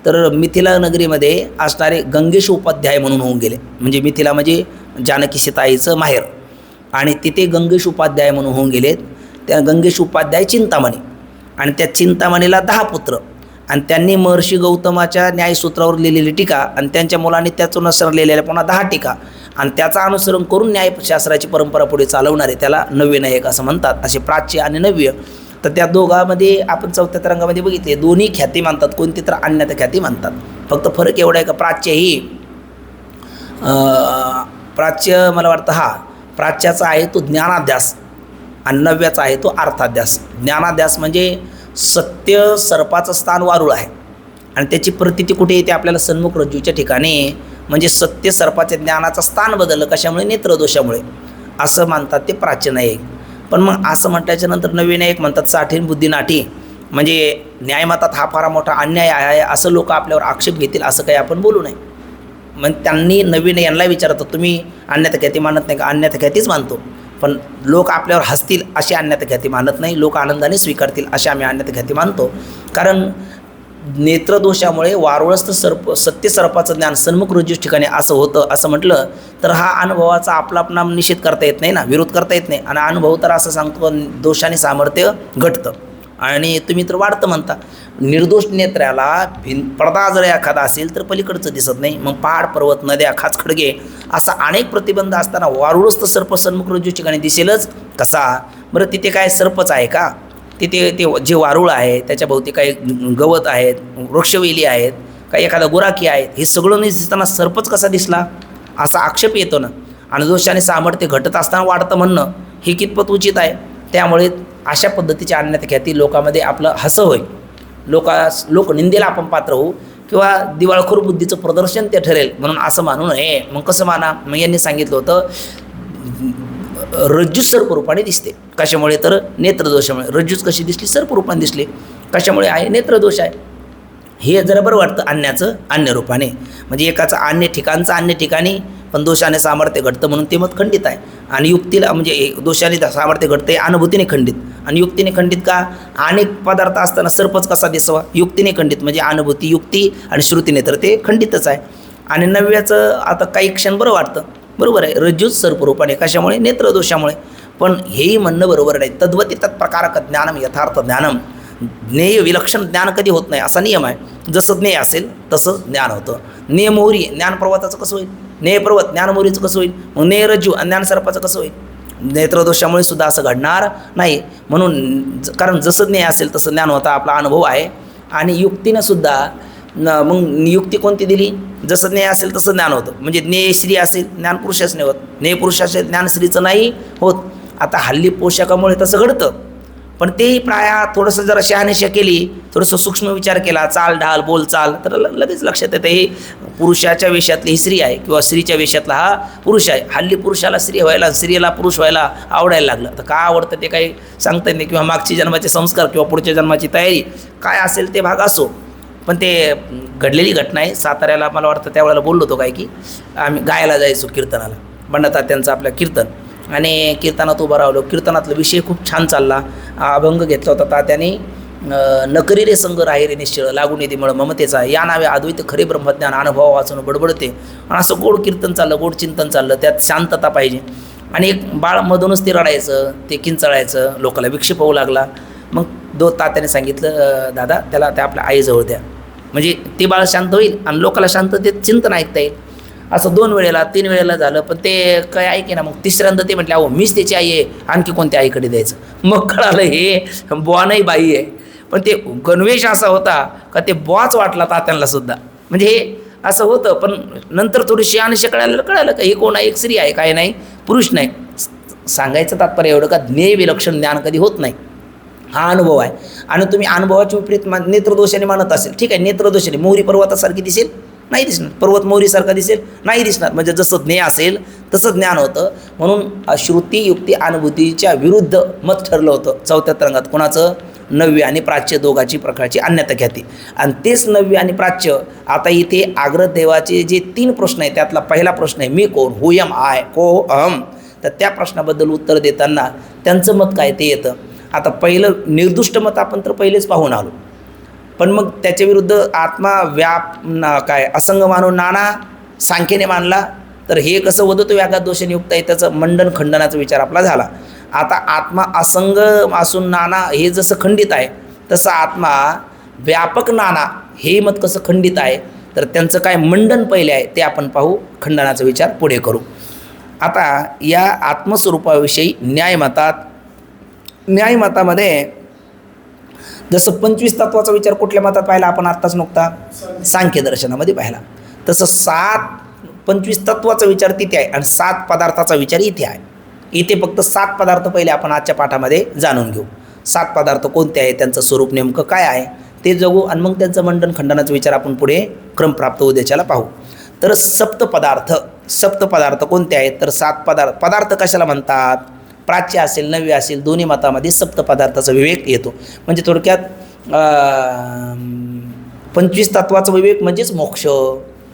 तर मिथिला नगरीमध्ये असणारे गंगेश उपाध्याय म्हणून होऊन गेले. म्हणजे मिथिला म्हणजे जानकी सीताईचं माहेर, आणि तिथे गंगेश उपाध्याय म्हणून होऊन गेलेत. त्या गंगेश उपाध्याय चिंतामणी, आणि त्या चिंतामणीला 10 पुत्र. आणि त्यांनी महर्षी गौतमाच्या न्यायसूत्रावर लिहिलेली टीका आणि त्यांच्या मुलांनी त्याच्यानुसार लिहिलेल्या पुन्हा 10 टीका, आणि त्याचं अनुसरण करून न्यायशास्त्राची परंपरा पुढे चालवणारे त्याला नव्य न्यायिक असं म्हणतात. असे प्राच्य आणि नव्य. तर त्या दोघांमध्ये आपण 4थ्या तरंगामध्ये बघितले, दोन्ही ख्याती मानतात, कोणती तर अन्यथा ख्याती मानतात. फक्त फरक एवढा आहे का प्राच्य ही प्राच्य मला वाटतं प्राच्याचा आहे तो ज्ञानाध्यास आणि नव्याचा आहे तो अर्थाध्यास. ज्ञानाध्यास म्हणजे सत्य सर्पाचं स्थान वारुळ आहे आणि त्याची प्रतीती कुठे येते? आपल्याला सन्मुख रज्जूच्या ठिकाणी. म्हणजे सत्य सर्पाच्या ज्ञानाचं स्थान बदललं कशामुळे? नेत्रदोषामुळे, असं मानतात ते प्राच्य न्यायिक. पण मग असं म्हटल्याच्या नंतर नवीन एक म्हणतात साठीन बुद्धी नाठी, म्हणजे न्यायमतात हा फार मोठा अन्याय आहे असं लोक आपल्यावर आक्षेप घेतील असं काही आपण बोलू नये. मग त्यांनी नवीन यांना विचारतं तुम्ही अन्यथा ख्याती मानत नाही का? अन्यथा ख्यातीच मानतो, पण लोक आपल्यावर हसतील अशी अन्यथा ख्याती मानत नाही, लोक आनंदाने स्वीकारतील अशी आम्ही अन्यथा ख्याती मानतो. कारण नेत्रदोषामुळे वारुळस्थ सर्प सत्य सर्पाचं ज्ञान सन्मुख रुजूच ठिकाणी असं होतं असं म्हटलं तर हा अनुभवाचा आपला आपला निषेध करता येत नाही ना, विरोध करता येत नाही. आणि अनुभव तर असं सांगतो दोषाने सामर्थ्य घटतं आणि तुम्ही तर वाढतं म्हणता. निर्दोष नेत्र्याला पडदा जर एखादा असेल तर पलीकडचं दिसत नाही. मग पहाड पर्वत नद्या खाच खडगे असा अनेक प्रतिबंध असताना वारुळस्थ सर्प सन्मुख रुजूच ठिकाणी दिसेलच कसा? बरं तिथे काय सर्पच आहे का? तिथे ते जे वारुळ आहे त्याच्या भोवती काही गवत आहेत, वृक्षवेली आहेत, काही एखादा गुराखी आहेत, हे सगळं नाही दिसताना सर्पच कसा दिसला असा आक्षेप येतो ना. आणि दोषाने सामर्थ्य घटत असताना वाढतं म्हणणं हे कितपत उचित आहे? त्यामुळे अशा पद्धतीच्या अन्यथा ख्याती लोकांमध्ये आपलं हसं होईल, लोक निंदेला आपण पात्र होऊ किंवा दिवाळखोर बुद्धीचं प्रदर्शन ते ठरेल म्हणून असं मानू नये. मग कसं माना? मग यांनी सांगितलं होतं रज्जू सर्परूपाने दिसते. कशामुळे? तर नेत्रदोषामुळे. रज्जूच कशी दिसली? सर्परूपाने दिसली. कशामुळे आहे? नेत्रदोष आहे. हे जरा बरं वाटतं अन्याचं अन्य रूपाने, म्हणजे एकाचं अन्य ठिकाणचं अन्य ठिकाणी पण दोषाने सामर्थ्य घडतं म्हणून ते मत खंडित आहे. आणि युक्तीला म्हणजे दोषाने सामर्थ्य घडते अनुभूतीने खंडित. आणि युक्तीने खंडित का? अनेक पदार्थ असताना सर्पच कसा दिसावा? युक्तीने खंडित, म्हणजे अनुभूती युक्ती आणि श्रुतीने तर ते खंडितच आहे. आणि नव्याचं आता काही क्षण बरं वाटतं, बरोबर आहे, रज्जूच सर्परूपाने. कशामुळे? नेत्रदोषामुळे. पण हेही म्हणणं बरोबर नाही. तद्वती तत्प्रकारक ज्ञानम यथार्थ ज्ञानम. ज्ञेय विलक्षण ज्ञान कधी होत नाही असा नियम आहे. जसं ज्ञेय असेल तसंच ज्ञान होतं. ज्ञेयमोहरी ज्ञानपर्वताचं कसं होईल? ज्ञेयपर्वत ज्ञानमोहरीचं कसं होईल? मग ज्ञेयरज्जू आणि ज्ञानसर्पाचं कसं होईल? नेत्रदोषामुळे सुद्धा असं घडणार नाही. म्हणून कारण जसं ज्ञेय असेल तसं ज्ञान होता आपला अनुभव आहे. आणि युक्तीनं सुद्धा मग युक्ती कोणती दिली? जसं ज्ञेय असेल तसं ज्ञान होतं. म्हणजे ज्ञेय स्त्री असेल ज्ञान पुरुषाच नाही होत, ज्ञेय पुरुष असेल ज्ञान स्त्रीचं नाही होत. आता हल्ली पोषाखामुळे तसं घडतं, पण तेही प्राय थोडंसं जरा शहानिशा केली, थोडंसं सूक्ष्म विचार केला, चाल ढाल बोलचाल, तर लगेच लक्षात येतं हे पुरुषाच्या वेशातली ही स्त्री आहे किंवा स्त्रीच्या वेशातला हा पुरुष आहे. हल्ली पुरुषाला स्त्री व्हायला, स्त्रीला पुरुष व्हायला आवडायला लागलं. तर का आवडतं ते काही सांगता येत नाही, किंवा मागची जन्माचे संस्कार किंवा पुढच्या जन्माची तयारी काय असेल ते भाग असो. पण ते घडलेली घटना आहे. साताऱ्याला मला वाटतं त्यावेळेला बोललो होतो काय की आम्ही गायला जायचो कीर्तनाला, बंडातात्यांचं आपलं कीर्तन, आणि कीर्तनात उभं राहिलो. कीर्तनातला विषय खूप छान चालला. अभंग घेतला होता तात्याने, नकरी रे संग राही रे निश्चळ लागून येते मळ ममतेचा, या नावे अद्वैत खरे ब्रह्मज्ञान अनुभव वाचून बडबडते. आणि असं गोड कीर्तन चाललं, गोड चिंतन चाललं, त्यात शांतता पाहिजे. आणि एक बाळ मधूनच ते रडायचं, ते किंचाळायचं, लोकाला विक्षेप होऊ लागला. मग तात्याने सांगितलं दादा त्याला त्या आपल्या आईजवळ द्या, म्हणजे ते बाळ शांत होईल आणि लोकाला शांततेत चिंतन ऐकता येईल. असं 2 वेळेला 3 वेळेला झालं, पण ते काय ऐके ना. मग तिसऱ्यांदा ते म्हटले अहो मीच त्याची आई आहे, आणखी कोणत्या आईकडे द्यायचं? मग कळालं हे बुवा नाही बाई आहे. पण ते गणवेश असा होता का ते बुवाच वाटला तात्यांना सुद्धा. म्हणजे हे असं होतं. पण नंतर थोडीशी अनिशा कळालं का हे कोण आहे? एक स्त्री आहे, काय नाही पुरुष नाही. सांगायचं तात्पर्य एवढं का ज्ञेय विलक्षण ज्ञान कधी होत नाही, हा अनुभव आहे. आणि तुम्ही अनुभवाच्या विपरीत नेत्रदोषाने मानत असेल, ठीक आहे, नेत्रदोषाने मोहरी पर्वतासारखी दिसेल नाही दिसणार, पर्वत मोहरीसारखा दिसेल नाही दिसणार. म्हणजे जसं ज्ञेय असेल तसं ज्ञान होतं. म्हणून श्रुती युक्ती अनुभूतीच्या विरुद्ध मत ठरलं होतं 4थ्या तरंगात. कोणाचं? नव्य आणि प्राच्य दोघाची प्रकारची अन्यथा ख्याती. आणि तेच नव्य आणि प्राच्य आता इथे आग्रदेवाचे जे 3 प्रश्न आहेत त्यातला पहिला प्रश्न आहे मी कोण? हुयम आय को अहम. तर त्या प्रश्नाबद्दल उत्तर देताना त्यांचं मत काय ते येतं. आता पहिलं निर्दुष्ट मत आपण तर पहिलेच पाहून आलो, पण मग त्याच्या विरुद्ध आत्मा काय असंग मानून नाना सांख्येने मानला. तर हे कसं वदतो व्याघात दोषाने युक्त आहे, त्याचं मंडन खंडनाचा विचार आपला झाला. आता आत्मा असंग असून नाना हे जसं खंडित आहे तसं आत्मा व्यापक नाना हे मत कसं खंडित आहे, तर त्यांचं काय मंडन पहिले आहे ते आपण पाहू, खंडनाचा विचार पुढे करू. आता या आत्मस्वरूपाविषयी न्यायमतामध्ये जसं 25 तत्वाचा विचार कुठल्या मतात पाहिला आपण आत्ताच नुकता सांख्य दर्शनामध्ये पाहिला, तसं 25 तत्वाचा विचार तिथे आहे आणि 7 पदार्थाचा विचार इथे आहे. इथे फक्त 7 पदार्थ पहिले आपण आजच्या पाठामध्ये जाणून घेऊ. 7 पदार्थ कोणते आहेत, त्यांचं स्वरूप नेमकं काय आहे ते जगू आणि मग त्यांचं मंडन खंडनाचा विचार आपण पुढे क्रमप्राप्त उद्याच्याला पाहू. तर सप्त पदार्थ कोणते आहेत, तर 7 पदार्थ कशाला म्हणतात? प्राच्य असेल नव्य असेल दोन्ही मतामध्ये सप्त पदार्थाचा विवेक येतो. म्हणजे थोडक्यात पंचवीस तत्वाचं विवेक म्हणजेच मोक्ष.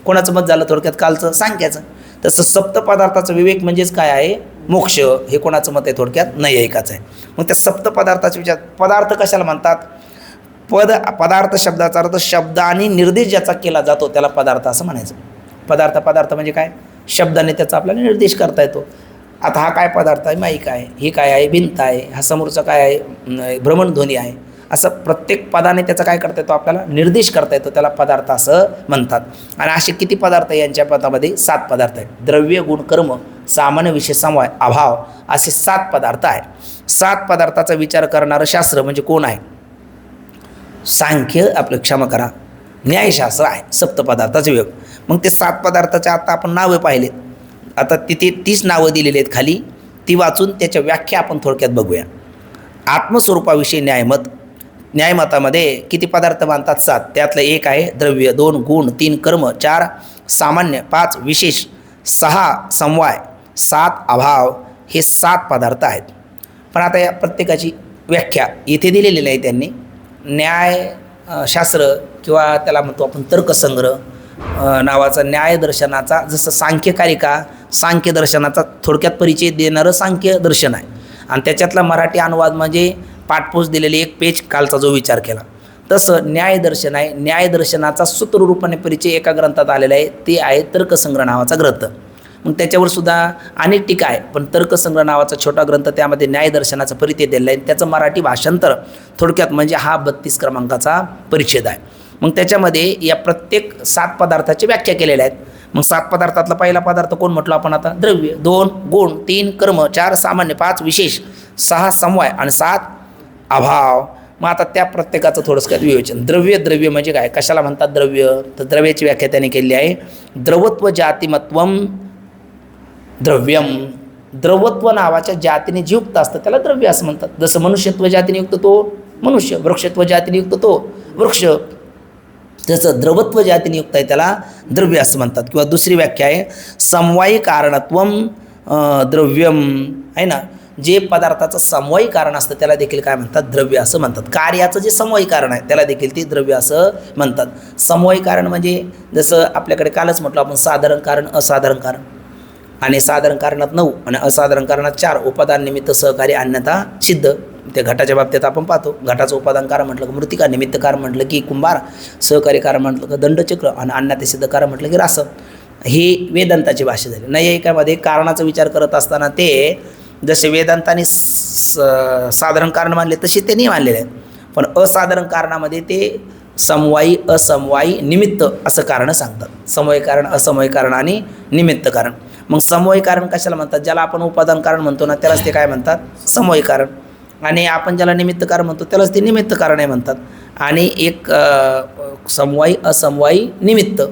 कोणाचं मत झालं थोडक्यात कालचं सांख्याचं. तसं सप्त पदार्थाचं विवेक म्हणजेच काय आहे, मोक्ष. हे कोणाचं मत आहे थोडक्यात, नैयायिकाचं आहे. मग त्या सप्त पदार्थाचा विचार, पदार्थ कशाला म्हणतात, पदार्थ शब्दाचा अर्थ शब्दाने निर्देश ज्याचा केला जातो त्याला पदार्थ असं म्हणायचं. पदार्थ म्हणजे काय, शब्दाने त्याचा आपल्याला निर्देश करता येतो. आता हा काय पदार्थ आहे, माईक आहे, हे काय आहे, भिंत आहे, हा समोरचा काय आहे, भ्रमणध्वनी आहे. असं प्रत्येक पदाने त्याचा काय करता येतो, आपल्याला निर्देश करता येतो, त्याला पदार्थ असं म्हणतात. आणि असे किती पदार्थ आहे यांच्या पदामध्ये, 7 पदार्थ आहेत. द्रव्य, गुण, कर्म, सामान्य, विशेष, समवाय, अभाव असे 7 पदार्थ आहे. 7 पदार्थाचा विचार करणारं शास्त्र म्हणजे कोण आहे, सांख्य, आपलं क्षमा करा, न्यायशास्त्र आहे. सप्तपदार्थाचे विवेक. मग ते 7 पदार्थाचे आता आपण नावं पाहिलेत. आता तिथे 30 नावं दिलेली आहेत खाली, ती वाचून त्याच्या व्याख्या आपण थोडक्यात बघूया. आत्मस्वरूपाविषयी न्यायमत. न्यायमतामध्ये किती पदार्थ मानतात, 7. त्यातलं 1 आहे द्रव्य, 2 गुण, 3 कर्म, 4 सामान्य, 5 विशेष, 6 समवाय, 7 अभाव. हे 7 पदार्थ आहेत. पण आता या प्रत्येकाची व्याख्या इथे दिलेली नाही त्यांनी. न्यायशास्त्र किंवा त्याला म्हणतो आपण तर्कसंग्रह नावाचा न्यायदर्शनाचा, जसं सांख्यकारिका सांख्यदर्शनाचा थोडक्यात परिचय देणारं सांख्यदर्शन आहे. आणि त्याच्यातला मराठी अनुवाद म्हणजे पाठपोच दिलेली 1 पेज कालचा जो विचार केला. तसं न्यायदर्शन आहे. न्यायदर्शनाचा सूत्ररूपाने परिचय एका ग्रंथात आलेला आहे, ते आहे तर्कसंग्रह नावाचा ग्रंथ. मग त्याच्यावर सुद्धा अनेक टीका आहे, पण तर्कसंग्रह नावाचा छोटा ग्रंथ त्यामध्ये न्यायदर्शनाचा परिचय दिलेला आहे. त्याचं मराठी भाषांतर थोडक्यात म्हणजे हा 32 क्रमांकाचा परिच्छेद आहे. मग त्याच्यामध्ये या प्रत्येक 7 पदार्थाची व्याख्या केलेल्या आहेत. मग 7 पदार्थातला पहिला पदार्थ कोण म्हटलं आपण आता, द्रव्य, 2 गुण, 3 कर्म, 4 सामान्य, 5 विशेष, 6 समवाय आणि 7 अभाव. मग आता त्या प्रत्येकाचं थोडंसं काय विवेचन. द्रव्य म्हणजे काय, कशाला म्हणतात द्रव्य, तर द्रव्याची व्याख्या त्याने केली आहे. द्रवत्व जातिमत्वम द्रव्यम. द्रवत्व नावाच्या जातीने जे युक्त असतं त्याला द्रव्य असं म्हणतात. जसं मनुष्यत्व जातीने युक्त तो मनुष्य, वृक्षत्व जातीने युक्त तो वृक्ष, त्याचं द्रवत्व जातीने युक्त आहे त्याला द्रव्य असं म्हणतात. किंवा दुसरी व्याख्या आहे समवायी कारणत्वम द्रव्यम, आहे ना. जे पदार्थाचं समवायी कारण असतं त्याला देखील काय म्हणतात, द्रव्य असं म्हणतात. कार्याचं जे समवायी कारण आहे त्याला देखील ते द्रव्य असं म्हणतात. समवायी कारण म्हणजे जसं आपल्याकडे कालच म्हटलं आपण, साधारण कारण, असाधारण कारण. आणि साधारण कारणात 9 आणि असाधारण कारणात 4 उपादान निमित्त सहकारी अन्यथा सिद्ध. त्या घटाच्या बाबतीत आपण पाहतो, घटाचं उपादान कारण म्हटलं की मृत्तिका, निमित्त कारण म्हटलं की कुंभार, सहकारी कारण म्हटलं की दंडचक्र आणि अन्यथा सिद्ध कारण म्हटलं की रास. ही वेदांताची भाषा झाली. नैयायिकामध्ये कारणाचा विचार करत असताना ते जसे वेदांताने साधारण कारण मानले तसे ते नाही मानलेले आहेत. पण असाधारण कारणामध्ये ते समवायी, असमवायी, निमित्त असं कारण सांगतात. समवायी कारण, असमवायी कारण आणि निमित्त कारण. मग समवायी कारण कशाला म्हणतात, ज्याला आपण उपादान कारण म्हणतो ना त्यालाच ते काय म्हणतात, समवायी कारण. आणि आपण ज्याला निमित्त कारण म्हणतो त्यालाच ते निमित्त कारण आहे म्हणतात. आणि एक समवायी, असमवायी, निमित्त.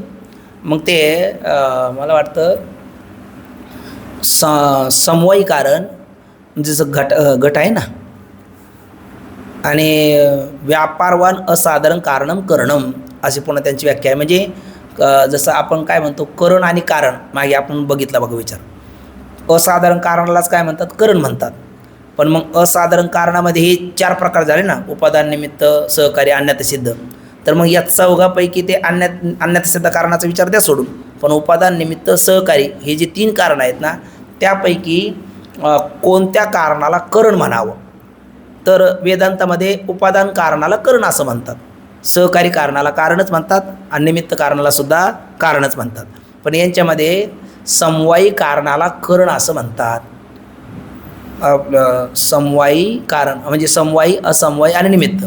मग ते मला वाटतं समवायी कारण जसं घट आहे ना, आणि व्यापारवान असाधारण कारणम करणम अशी पुन्हा त्यांची व्याख्या आहे. म्हणजे जसं आपण काय म्हणतो करण आणि कारण मागे आपण बघितला बघा विचार. असाधारण कारणालाच काय म्हणतात, करण म्हणतात. पण मग असाधारण कारणामध्ये हे 4 प्रकार झाले ना, उपादान, निमित्त, सहकारी, अन्यथा सिद्ध. तर मग या चौघापैकी ते अन्यथा सिद्ध कारणाचा विचार द्या सोडून, पण उपादान, निमित्त, सहकारी हे जे 3 कारण आहेत ना, त्यापैकी कोणत्या कारणाला करण म्हणावं, तर वेदांतामध्ये उपादान कारणाला करण असं म्हणतात, सहकारी कारणाला कारणच म्हणतात आणि निमित्त कारणाला सुद्धा कारणच म्हणतात. पण यांच्यामध्ये समवायी कारणाला करण असं म्हणतात. समवायी कारण म्हणजे समवायी, असमवायी आणि निमित्त.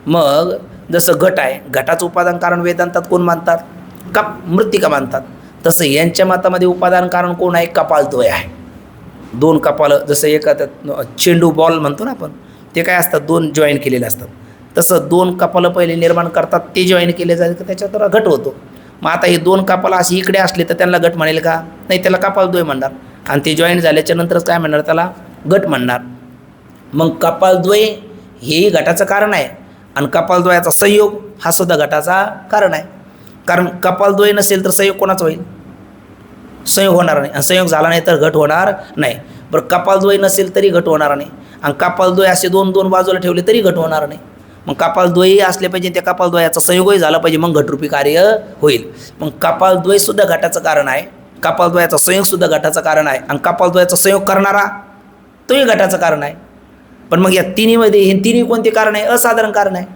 मग जसं घट आहे, घटाचं उपादान कारण वेदांतात कोण मानतात, मृत्तिका मानतात. तसं यांच्या मतामध्ये उपादान कारण कोण आहे, कपालद्वय आहे. 2 कपालं, जसं एका चेंडू बॉल म्हणतो ना आपण, ते काय असतात 2 जॉईन केलेले असतात. तसं 2 कपालं पहिले निर्माण करतात, ते जॉईन केले जाईल तर त्याच्यात घट होतो. मग आता हे 2 कपालं अशी इकडे असले तर त्यांना घट म्हणेल का, नाही, त्याला कपालद्वय म्हणणार. आणि ते जॉईन झाल्याच्या नंतरच काय म्हणणार, त्याला घट म्हणणार. मग कपालद्वय हेही घटाचं कारण आहे आणि कपालद्वयाचा संयोग हा सुद्धा घटाचा कारण आहे. कारण कपालद्वय नसेल तर संयोग कोणाचा होईल, संयोग होणार नाही. आणि संयोग झाला नाही तर घट होणार नाही. बरं, कपालद्वय नसेल तरी घट होणार नाही आणि कपालद्वय असे 2 बाजूला ठेवले तरी घट होणार नाही. मग कपालद्वयी असले पाहिजे, त्या कपालद्वयाचा संयोगही झाला पाहिजे, मग घटरूपी कार्य होईल. मग कपालद्वयसुद्धा घटाचं कारण आहे, कपालद्वयाचा संयोगसुद्धा घटाचं कारण आहे, आणि कपालद्वयाचा संयोग करणारा तोही घटाचं कारण आहे. पण मग या तिन्हीमध्ये हे तिन्ही कोणते कारण आहे? असाधारण कारण आहे.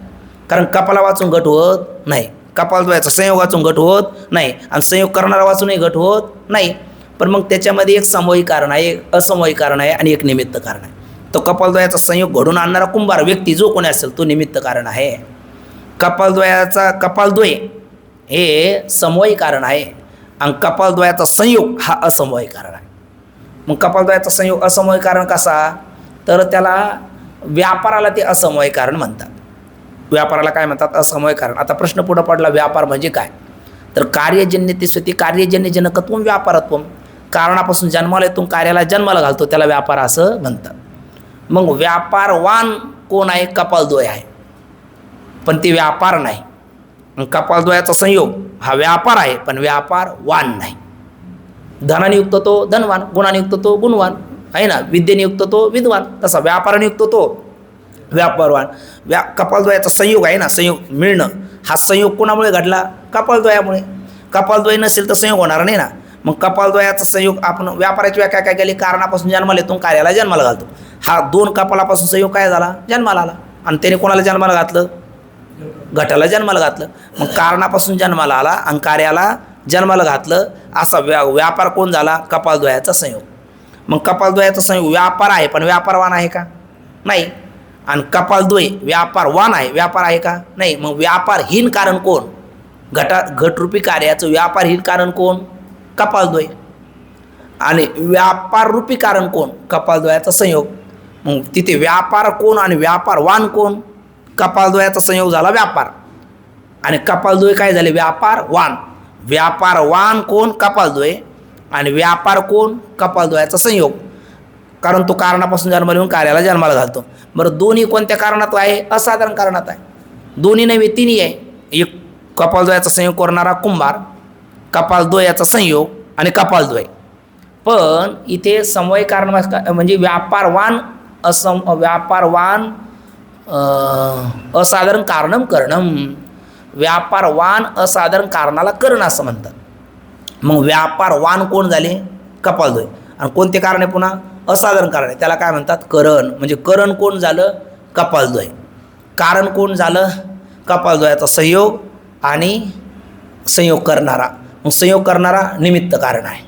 कारण कपाला वाचून घट होत नाही, कपालद्वयाचा संयोग वाचून घट होत नाही, आणि संयोग करणारा वाचूनही घट होत नाही. पण मग त्याच्यामध्ये एक समवायी कारण आहे, एक असमवायी कारण आहे, आणि एक निमित्त कारण आहे. तो कपालद्वयाचा संयोग घडून आणणारा कुंभार व्यक्ती जो कोणी असेल तो निमित्त कारण आहे. कपालद्वय हे समवायी कारण आहे, आणि कपालद्वयाचा संयोग हा असमवायी कारण आहे. मग कपालद्वयाचा संयोग असमवायी कारण कसा? तर त्याला व्यापाराला ते असमवायी कारण म्हणतात. व्यापाराला काय म्हणतात? असमवायी कारण. आता प्रश्न पुढं पडला, व्यापार म्हणजे काय? तर कार्यजन्य स्वती कार्यजन्य जनकत्वम व्यापारत्वम. कारणापासून जन्माला येतो, कार्याला जन्माला घालतो, त्याला व्यापार असं म्हणतात. मग व्यापारवान कोण आहे? कपालद्वय आहे, पण ते व्यापार नाही. कपालद्वयाचा संयोग हा व्यापार आहे, पण व्यापारवान नाही. धनाने युक्त तो धनवान, गुणाने युक्त तो गुणवान आहे ना, विद्येने युक्त तो विद्वान. तसा व्यापाराने युक्त तो व्यापारवान. कपालद्वयाचा संयोग आहे ना, संयोग मिळणं, हा संयोग कोणामुळे घडला? कपालद्वयामुळे. कपालद्वय नसेल तर संयोग होणार नाही ना. मग कपालद्वयाचा संयोग, आपण व्यापाराची व्याख्या काय केली? कारणापासून जन्माला येतो, कार्याला जन्माला घालतो. हा दोन कपालापासून संयोग काय झाला? जन्माला आला. आणि त्याने कोणाला जन्माला घातलं? घटाला जन्माला घातलं. मग कारणापासून जन्माला आला आणि कार्याला जन्माला घातलं, असा व्यापार कोण झाला? कपालद्वयाचा संयोग. मग कपालद्वयाचा संयोग व्यापार आहे, पण व्यापारवान आहे का? नाही. आणि कपालद्वय व्यापारवान आहे, व्यापार आहे का? नाही. मग व्यापारहीन कारण कोण? घटरूपी कार्याचं व्यापारहीन कारण कोण? कपालद्वय. आणि व्यापाररूपी कारण कोण? कपालद्वयाचा संयोग. मग तिथे व्यापार कोण आणि व्यापारवान कोण? कपालद्वयाचा संयोग झाला व्यापार, आणि कपालद्वय काय झाले? व्यापारवान. व्यापारवान कोण? कपालद्वय. आणि व्यापार कोण? कपालद्वयाचा संयोग. कारण तो कारणापासून जन्माला येऊन कार्याला जन्माला घालतो. बरं, दोन्ही कोणत्या कारणात आहे? असाधारण कारणात आहे. दोन्ही नव्हे, तिन्ही आहे. एक कपालद्वयाचा संयोग करणारा कुंभार, कपालद्वयाचा संयोग आणि कपालद्वय. पण इथे समवायी कारण म्हणजे व्यापारवान व्यापारवान असाधारण कारणम करणम. व्यापारवान असाधारण कारणाला करण असं म्हणतात. मग व्यापारवान कोण झाले? कपालद्वय. आणि कोणते कारण आहे? पुन्हा असाधारण कारण आहे, त्याला काय म्हणतात? करण. म्हणजे करण कोण झालं? कपालद्वय. कारण कोण झालं? कपालद्वयाचा संयोग आणि संयोग करणारा. मग संयोग करणारा निमित्त कारण आहे.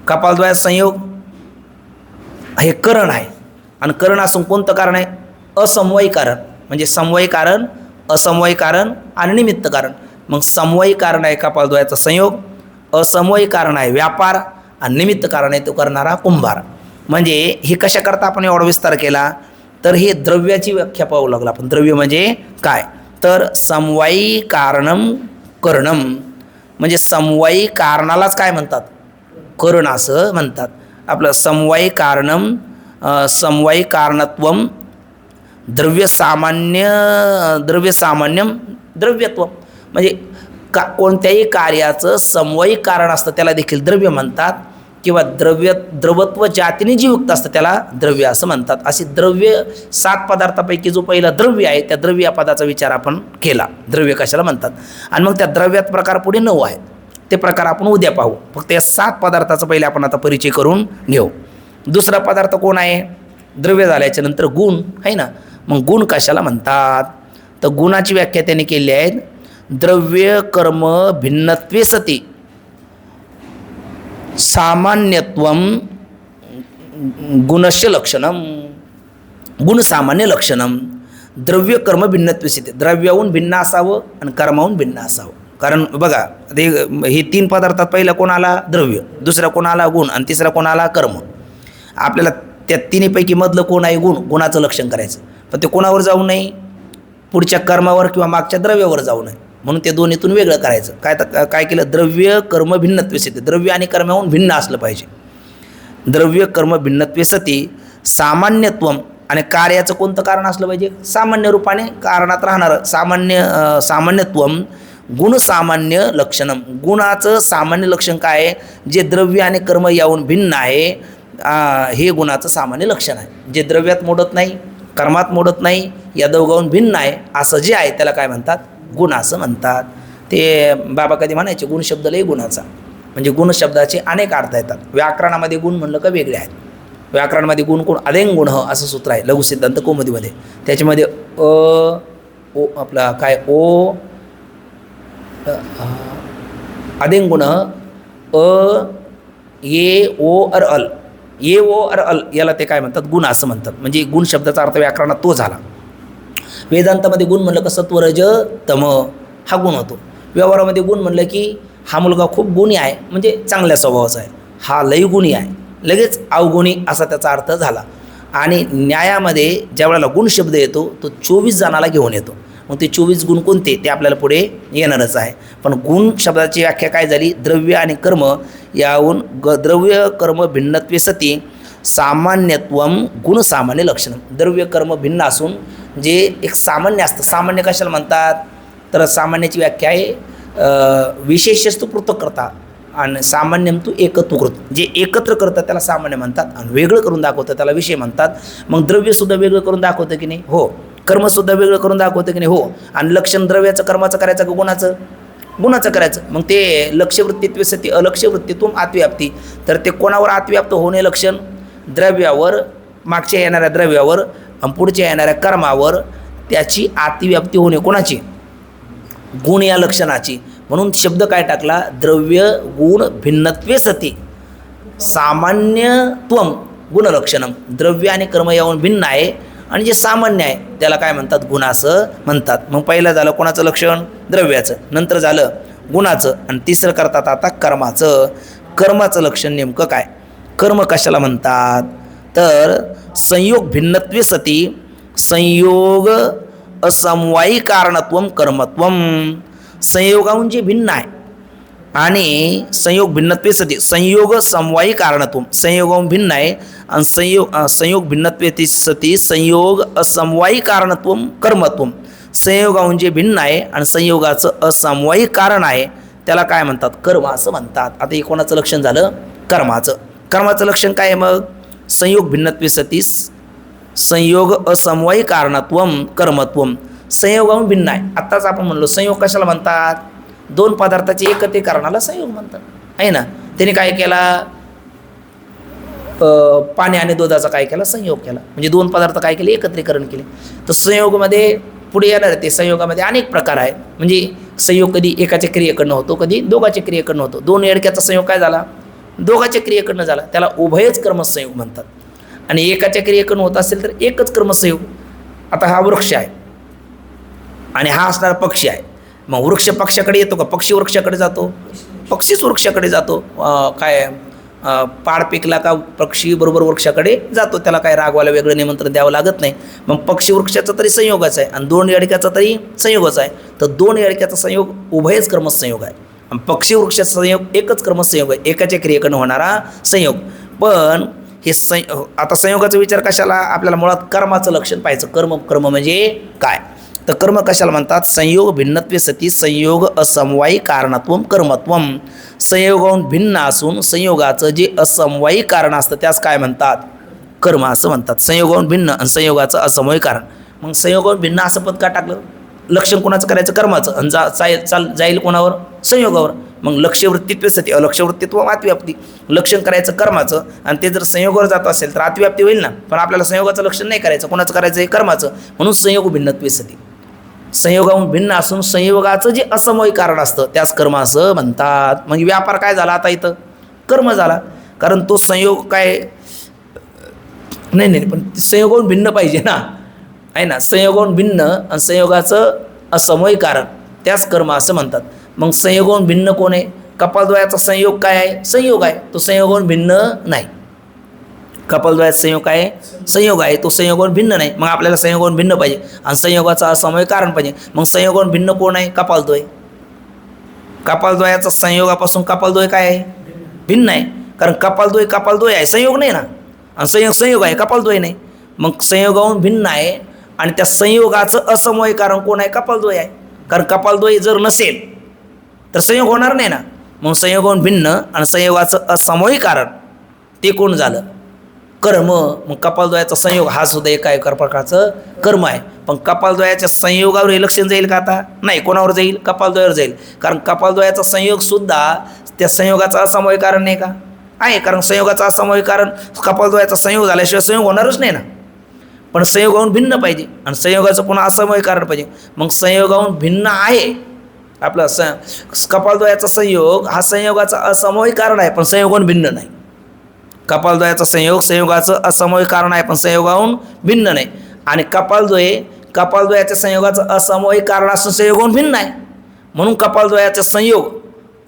कपालद्वयाचा संयोग हे करण आहे, आणि करण असून कोणतं कारण आहे? असमवायी कारण. म्हणजे समवायी कारण, असमवायी कारण आणि निमित्त कारण. मग समवायी कारण आहे कपालद्वयाचा संयोग, असमवायी कारण आहे व्यापार, आणि निमित्त कारण आहे तो करणारा कुंभार. म्हणजे हे कशाकरता आपण एवढा विस्तार केला? तर हे द्रव्याची व्याख्या पाहू लागला आपण. द्रव्य म्हणजे काय? तर समवायी कारणम करणम. म्हणजे समवायी कारणालाच काय म्हणतात? करण असं म्हणतात. आपलं समवायी कारणम, समवायी कारणत्वम द्रव्यसामान्यम द्रव्यत्वम. म्हणजे कोणत्याही कार्याचं समवायी कारण असतं त्याला देखील द्रव्य म्हणतात, किंवा द्रवत्व जातीने जे युक्त असतं त्याला द्रव्य असं म्हणतात. अशी द्रव्य 7 पदार्थापैकी जो पहिला द्रव्य आहे त्या द्रव्य या पदाचा विचार आपण केला. द्रव्य कशाला म्हणतात? आणि मग त्या द्रव्यात प्रकार पुढे 9 आहेत. ते प्रकार आपण उद्या पाहू. फक्त या 7 पदार्थाचा पहिले आपण आता परिचय करून घेऊ. दुसरा पदार्थ कोण आहे? द्रव्य झाल्याच्या नंतर गुण आहे ना. मग गुण कशाला म्हणतात? तर गुणाची व्याख्या त्यांनी केली आहे. द्रव्य कर्म भिन्नत्वे सती सामान्यत्वम गुणस्य लक्षणम. गुण सामान्य लक्षणम. द्रव्य कर्म भिन्नत्वे सती. द्रव्याहून भिन्न असावं आणि कर्माहून भिन्न असावं. कारण बघा, हे 3 पदार्थात पहिला कोणाला? द्रव्य. दुसरा कोणाला? गुण. आणि तिसरा कोणाला? कर्म. आपल्याला त्या तिन्हीपैकी मधलं कोण आहे? गुण. गुणाचं लक्षण करायचं. पण ते कोणावर जाऊ नये? पुढच्या कर्मावर किंवा मागच्या द्रव्यावर जाऊ नये. म्हणून ते दोन्हीतून वेगळं करायचं. काय केलं? द्रव्य कर्म भिन्नत्वे सती. द्रव्य आणि कर्माहून भिन्न असलं पाहिजे. द्रव्य कर्म भिन्नत्वे सती सामान्यत्वम. आणि कार्याचं कोणतं कारण असलं पाहिजे? सामान्य रूपाने कारणात राहणारं सामान्यत्वम. गुण सामान्य लक्षणम. गुणाचं सामान्य लक्षण काय आहे? जे द्रव्य आणि कर्म याहून भिन्न आहे हे गुणाचं सामान्य लक्षण आहे. जे द्रव्यात मोडत नाही, कर्मात मोडत नाही, या दोघांहून भिन्न आहे असं जे आहे त्याला काय म्हणतात? गुण असं म्हणतात. ते बाबा कधी म्हणायचे गुण शब्द लई गुणाचा, म्हणजे गुण शब्दाचे अनेक अर्थ येतात. व्याकरणामध्ये गुण म्हणलं का वेगळे आहेत. व्याकरणामध्ये गुण कोण अदेंग गुण असं सूत्र आहे लघुसिद्धांत कौमुदीमध्ये. त्याच्यामध्ये ओ आपला काय ओ अदेंग गुण ये ओ अर अल, ये ओ अर अल याला ते काय म्हणतात? गुण असं म्हणतात. म्हणजे गुण शब्दाचा अर्थ व्याकरणात तो झाला. वेदांतामध्ये गुण म्हणलं कसं त्वरज तम हा गुण होतो. व्यवहारामध्ये गुण म्हणलं की हा मुलगा खूप गुणी आहे, म्हणजे चांगल्या स्वभावाचा आहे, हा लई गुणी आहे, लगेच अवगुणी असा त्याचा अर्थ झाला. आणि न्यायामध्ये ज्या वेळेला गुण शब्द येतो तो 24 जणाला घेऊन येतो. मग ते 24 गुण कोणते ते आपल्याला पुढे येणारच आहे. पण गुण शब्दाची व्याख्या काय झाली? द्रव्य आणि कर्म याहून द्रव्य कर्म भिन्नत्वे सती सामान्यत्वम गुण सामान्य लक्षण. द्रव्य कर्म भिन्न असून जे एक सामान्य असतं. सामान्य कशाला म्हणतात? तर सामान्याची व्याख्या आहे विशेषस्तु पृथक करता आणि सामान्यम तू एकत्व कृत. जे एकत्र करतं त्याला सामान्य म्हणतात आणि वेगळं करून दाखवतं त्याला विषय म्हणतात. मग द्रव्यसुद्धा वेगळं करून दाखवतं की नाही? हो. कर्मसुद्धा वेगळं करून दाखवतं की नाही? हो. आणि लक्षण द्रव्याचं कर्माचं करायचं का गुणाचं? गुणाचं करायचं. मग ते लक्ष्यवृत्तीत्व सती अलक्ष्यवृत्तीतून आत्व्याप्ती. तर ते कोणावर आत्व्याप्त होणे लक्षण? द्रव्यावर, मागच्या येणाऱ्या द्रव्यावर आणि पुढच्या येणाऱ्या कर्मावर त्याची आत्व्याप्ती होणे. कोणाची? गुण या लक्षणाची. म्हणून शब्द काय टाकला? द्रव्य गुण भिन्नत्वे सती सामान्यत्वम गुणलक्षणम. द्रव्य आणि कर्म यावरून भिन्न आहे आणि जे सामान्य आहे त्याला काय म्हणतात? गुण असं म्हणतात. मग पहिलं झालं कोणाचं लक्षण? द्रव्याचं. नंतर झालं गुणाचं आणि तिसरं करतात आता कर्माचं. कर्माचं लक्षण नेमकं काय? कर्म कशाला म्हणतात? तर संयोग भिन्नत्वे सती संयोग असमवायी कारणत्वम कर्मत्वम. संयोगाहून जे भिन्न आहे आणि संयोग भिन्नत्वे सती संयोग समवायी कारणत्वम. संयोगाहून भिन्न आहे आणि संयोग भिन्नत्वे सती संयोग असमवायी कारणत्वम कर्मत्वम. संयोगाहून जे भिन्न आहे आणि संयोगाचं असमवायी कारण आहे त्याला काय म्हणतात? कर्म असं म्हणतात. आता हे कोणाचं लक्षण झालं? कर्माचं. कर्माचं लक्षण काय आहे मग? संयोग भिन्नत्वे सती संयोग असमवायी कारणत्वम कर्मत्वम. संयोगाहून भिन्न आहे. आत्ताच आपण म्हणलो संयोग कशाला म्हणतात? दोन पदार्थाचे एकत्रीकरणाला संयोग म्हणतात आहे ना. त्याने काय केला? पाणी आणि दुधाचा काय केला? संयोग केला. म्हणजे दोन पदार्थ काय केले? एकत्रीकरण केले. तर संयोगामध्ये पुढे येणार ते संयोगामध्ये अनेक प्रकार आहेत. म्हणजे संयोग कधी एकाच्या क्रियेकडनं होतो, कधी दोघाच्या क्रियेकडनं होतो. दोन येडक्याचा संयोग काय झाला? दोघाच्या क्रियेकडनं झाला. त्याला उभयच कर्मसंयोग म्हणतात. आणि एकाच्या क्रियेकडून होत असेल तर एकच कर्मसंयोग. आता हा वृक्ष आहे आणि हा असणारा पक्षी आहे. मग वृक्ष पक्षाकडे येतो का? पक्षी वृक्षाकडे जातो? पक्षीच वृक्षाकडे जातो. काय पाड पिकला का पक्षी बरोबर वृक्षाकडे जातो. त्याला काय रागवायला वेगळं निमंत्रण द्यावं लागत नाही. मग पक्षी वृक्षाचा तरी संयोगाच आहे आणि दोन येडक्याचा तरी संयोगच आहे. तर दोन येडक्याचा संयोग उभयच कर्मसंयोग आहे आणि पक्षी वृक्षाचा संयोग एकच कर्मसंयोग आहे, एकाच्या क्रियेकडून होणारा संयोग. पण हे आता संयोगाचा विचार कशाला? आपल्याला मुळात कर्माचं लक्षण पाहायचं. कर्म म्हणजे काय? तर कर्म कशाला म्हणतात? संयोग भिन्नत्वे सती संयोग असमवायी कारणत्वम कर्मत्वम. संयोगाहून भिन्न असून संयोगाचं जे असमवायी कारण असतं त्यास काय म्हणतात? कर्म असं म्हणतात. संयोगाहून भिन्न आणि संयोगाचं असमवायी कारण. मग संयोगाहून भिन्न असं पद का टाकलं? लक्षण कोणाचं करायचं? कर्माचं. आणि जाईल कोणावर? संयोगावर. मग लक्ष्यवृत्तीत्व सती अलक्ष्यवृत्तीत्व आत्व्याप्ती. लक्षण करायचं कर्माचं आणि ते जर संयोगावर जात असेल तर आत्व्याप्ती होईल ना. पण आपल्याला संयोगाचं लक्षण नाही करायचं. कोणाचं करायचं आहे? कर्माचं. म्हणून संयोग भिन्नत्वे सती संयोगाहून भिन्न असून संयोगाचं जे असमवायी कारण असतं त्यास कर्म असं म्हणतात. म्हणजे व्यापार काय झाला आता इथं? कर्म झाला. कारण तो संयोग काय नाही पण संयोगाहून भिन्न पाहिजे ना, आहे ना. संयोगाहून भिन्न आणि संयोगाचं असमवायी कारण त्यास कर्म असं म्हणतात. मग संयोगाहून भिन्न कोण आहे? कपालद्वयाचा संयोग काय आहे? संयोग आहे. तो संयोगाहून भिन्न नाही. कपालद्वयाचा संयोग काय आहे? संयोग आहे. तो संयोगाहून भिन्न नाही. मग आपल्याला संयोगाहून भिन्न पाहिजे आणि संयोगाचा असमवायी कारण पाहिजे. मग संयोगाहून भिन्न कोण आहे? कपालद्वय. कपालद्वयाचा संयोगापासून कपालद्वय काय आहे? भिन्न आहे. कारण कपालद्वय आहे, संयोग नाही ना. आणि संयोग आहे, कपालद्वय नाही. मग संयोगाहून भिन्न आहे आणि त्या संयोगाचं असमवायी कारण कोण आहे? कपालद्वय आहे. कारण कपालद्वय जर नसेल तर संयोग होणार नाही ना. मग संयोगाहून भिन्न आणि संयोगाचं असमवायी कारण ते कोण झालं? कर्म. मग कपालद्वयाचा संयोग हा सुद्धा एका एका प्रकारचं कर्म आहे. पण कपालद्वयाच्या संयोगावर हे लक्षण जाईल का आता? नाही. कोणावर जाईल? कपालद्वयावर जाईल. कारण कपालद्वयाचा संयोगसुद्धा त्या संयोगाचा असमवाय कारण नाही का? आहे. कारण संयोगाचा असमवाय कारण कपालद्वयाचा संयोग झाल्याशिवाय संयोग होणारच नाही ना. पण संयोगाहून भिन्न पाहिजे आणि संयोगाचं पुन्हा असमवाय कारण पाहिजे. मग संयोगाहून भिन्न आहे आपला कपालद्वयाचा संयोग हा संयोगाचा असमवाय कारण आहे पण संयोगाहून भिन्न नाही. कपालद्वयाचा संयोग संयोगाचं असमवाय कारण आहे पण संयोगाहून भिन्न नाही. आणि कपालद्वयाच्या संयोगाचं असमवाय कारण असून संयोगाहून भिन्न आहे. म्हणून कपालद्वयाचा संयोग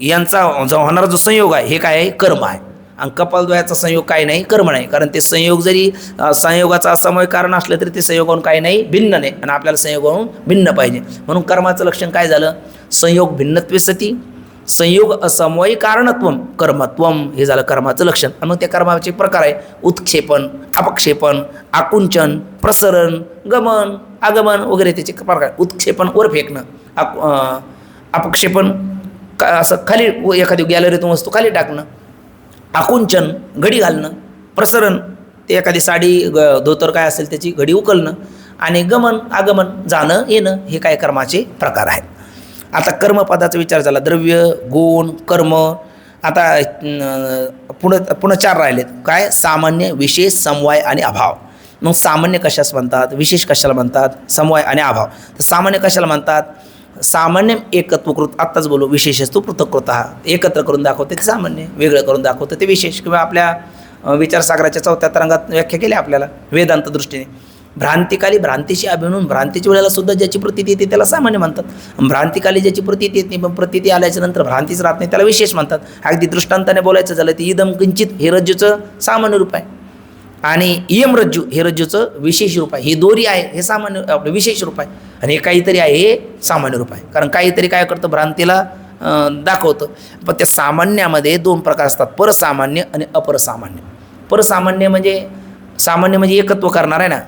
यांचा जो होणारा जो संयोग आहे हे काय आहे? कर्म आहे. आणि कपालद्वयाचा संयोग काही नाही, कर्म नाही. कारण ते संयोग जरी संयोगाचा असमवाय कारण असलं तरी ते संयोगाहून काही नाही, भिन्न नाही. आणि आपल्याला संयोगाहून भिन्न पाहिजे. म्हणून कर्माचं लक्षण काय झालं? संयोग भिन्नत्वे सती संयोग असमवायी कारणत्वम कर्मत्वम हे झालं कर्माचं लक्षण. आणि मग त्या कर्माचे प्रकार आहे उत्क्षेपण, अपक्षेपण, आकुंचन, प्रसरण, गमन, आगमन वगैरे त्याचे प्रकार. उत्क्षेपण वर फेकणं, अपक्षेपण असं खाली एखादी गॅलरीतून वस्तू खाली टाकणं, आकुंचन घडी घालणं, प्रसरण ते एखादी साडी धोतर काय असेल त्याची घडी उकलणं, आणि गमन आगमन जाणं येणं हे काय कर्माचे प्रकार आहेत. आता कर्मपदाचा विचार झाला. द्रव्य, गुण, कर्म. आता पुन्हा 4 राहिलेत. काय? सामान्य, विशेष, समवाय आणि अभाव. मग सामान्य कशास म्हणतात? विशेष कशाला म्हणतात? समवाय आणि अभाव. तर सामान्य कशाला म्हणतात? सामान्य एकत्वकृत, आत्ताच बोलू. विशेषस्तु पृथक्कृतः, एकत्र करून दाखवते ते सामान्य, वेगळं करून दाखवतं ते विशेष. किंवा आपल्या विचारसागराच्या 4थ्या तरंगात व्याख्या केली आपल्याला वेदांत दृष्टीने. भ्रांतिकाली भ्रांतीशी अभिनून भ्रांतीच्या वेळेला सुद्धा ज्याची प्रतीती येते त्याला सामान्य म्हणतात. भ्रांतिकाली ज्याची प्रतीती येत नाही पण प्रतीती आल्याच्या नंतर भ्रांतीच राहत नाही त्याला विशेष म्हणतात. अगदी दृष्टांताने बोलायचं झालं तर इदम किंचित हे रज्जूचं सामान्य रूप आहे आणि इयम रज्जू हे रज्जूचं विशेष रूप आहे. ही दोरी आहे हे सामान्य आपलं विशेष रूप आहे आणि हे काहीतरी आहे हे सामान्य रूप आहे. कारण काहीतरी काय करतं? भ्रांतीला दाखवतं. पण त्या सामान्यामध्ये 2 प्रकार असतात, परसामान्य आणि अपरसामान्य. परसामान्य म्हणजे एकत्व करणार आहे ना.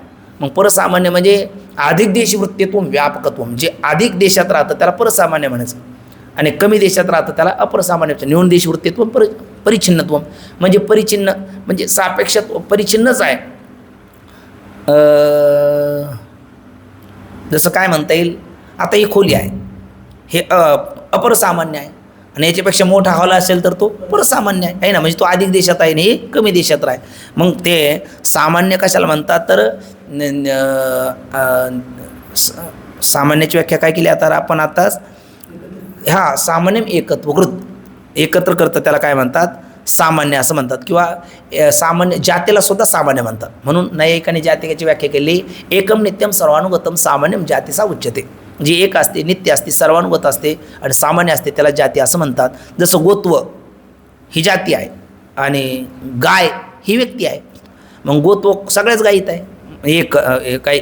मग परसामान्य म्हणजे अधिक देशवृत्तीत्व व्यापकत्वम. जे अधिक देशात राहतं त्याला परसामान्य म्हणायचं आणि कमी देशात राहतं त्याला अपरसामान्य. न्यून देशवृत्तीत्व परिच्छिन्नत्व म्हणजे परिच्छिन्न म्हणजे सापेक्ष परिच्छिन्नच आहे. जसं काय म्हणता येईल, आता ही खोली आहे हे अपरसामान्य आहे आणि याच्यापेक्षा मोठा हॉल असेल तर तो परसामान्य आहे ना. म्हणजे तो अधिक देशात आहे आणि हे कमी देशात राहील. मग ते सामान्य कशाला म्हणतात? तर सामान्याची व्याख्या काय केली आता आपण आताच? सामान्य एकत्र करतं त्याला काय म्हणतात? सामान्य असं म्हणतात. किंवा सामान्य जातीला सुद्धा सामान्य म्हणतात. म्हणून नैयायिकांनी जातीची व्याख्या केली, एकम नित्यम सर्वानुगतम सामान्यम जातीचा उच्यते. जी एक असते, नित्य असते, सर्वानुगत असते आणि सामान्य असते त्याला जाती असं म्हणतात. जसं गोत्व ही जाती आहे आणि गाय ही व्यक्ती आहे. मग गोत्व सगळ्याच गायीत आहे.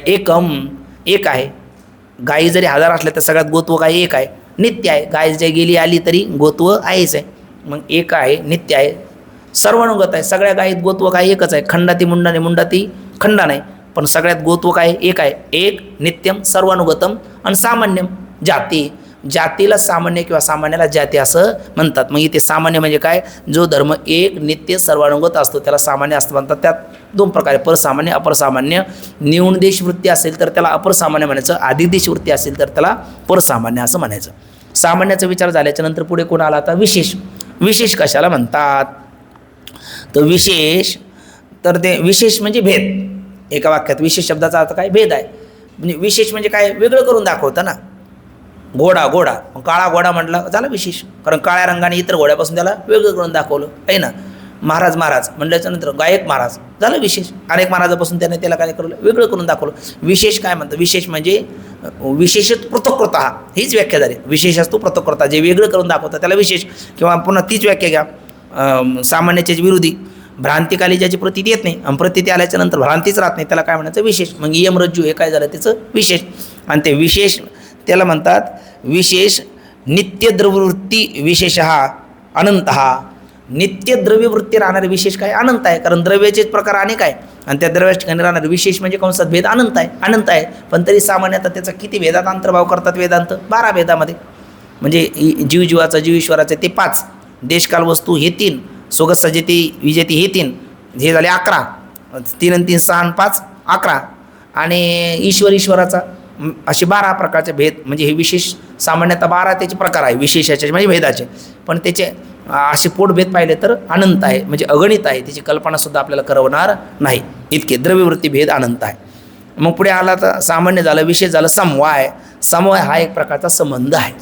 एकम एक आहे. गायी जरी 1000 असल्या तर सगळ्यात गोत्व गाय एक आहे, नित्य आहे. गाय जे गेली आली तरी गोत्व आहेच आहे. मग एक आहे, नित्य आहे, सर्वानुगत आहे. सगळ्या गायीत गोत्व काय एकच आहे. खंडाती मुंडाने मुंडाती खंडा नाही, पण सगळ्यात गोत्व काय एक आहे. एक, नित्यम, सर्वानुगतम आणि सामान्यम. जातीला सामान्य किंवा सामान्याला जाती असं म्हणतात. मग इथे सामान्य म्हणजे काय? जो धर्म एक, नित्य, सर्वानुगत असतो त्याला सामान्य असं म्हणतात. त्यात 2 प्रकार, परसामान्य, अपरसामान्य. न्यून देशवृत्ती असेल तर त्याला अपरसामान्य म्हणायचं, अधिक देशवृत्ती असेल तर त्याला परसामान्य असं म्हणायचं. सामान्याचा विचार झाल्याच्या नंतर पुढे कोण आला आता? विशेष. विशेष कशाला म्हणतात? तर विशेष, तर ते विशेष म्हणजे भेद. एका वाक्यात विशेष शब्दाचा अर्थ काय? भेद आहे. म्हणजे विशेष म्हणजे काय? वेगळं करून दाखवतं ना. घोडा काळा घोडा म्हटलं झालं विशेष, कारण काळ्या रंगाने इतर घोड्यापासून त्याला वेगळं करून दाखवलं आहे ना. महाराज म्हटल्याच्या नंतर गायक महाराज झालं विशेष. अनेक महाराजापासून त्याला काय करून वेगळं करून दाखवलं. विशेष काय म्हणतं? विशेष म्हणजे विशेषत पृथक्कृता हीच व्याख्या झाली. विशेष असतो पृथक्कृता, जे वेगळं करून दाखवतं त्याला विशेष. किंवा पुन्हा तीच व्याख्या घ्या सामान्याच्या विरोधी. भ्रांतिकाली ज्याची प्रतीती येत नाही आणि प्रतीती आल्याच्या नंतर भ्रांतीच राहत नाही त्याला काय म्हणायचं? विशेष. मग यम रज्जू हे काय झालं? त्याचं विशेष. आणि ते विशेष त्याला म्हणतात विशेष. नित्य द्रव्यवृत्ती विशेष अनंत. नित्य द्रव्यवृत्ती राहणारे विशेष काय? अनंत आहे. कारण द्रव्याचेच प्रकार अनेक आहे आणि त्या द्रव्याच्या ठिकाणी राहणारे विशेष म्हणजे कंसात भेद अनंत आहे. पण तरी सामान्यतः त्याचा किती भेदात अंतर्भाव करतात वेदांत? 12 भेदामध्ये. म्हणजे जीवाचा, जीव ईश्वराचे ते 5, देशकाल वस्तू हे 3, सुगत सजेती विजेती हे 3, हे झाले 11 3 आणि 3 6 आणि 5 11 आणि ईश्वराचा असे 12 प्रकारचे भेद. म्हणजे हे विशेष सामान्यतः 12 त्याचे प्रकार आहे विशेषाचे म्हणजे भेदाचे, पण त्याचे असे पोटभेद पाहिले तर अनंत आहे, म्हणजे अगणित आहे, त्याची कल्पनासुद्धा आपल्याला करवणार नाही इतके द्रव्यवृत्ती भेद अनंत आहे. मग पुढे आला तर सामान्य झालं, विशेष झालं, समवाय. समवाय हा एक प्रकारचा संबंध आहे.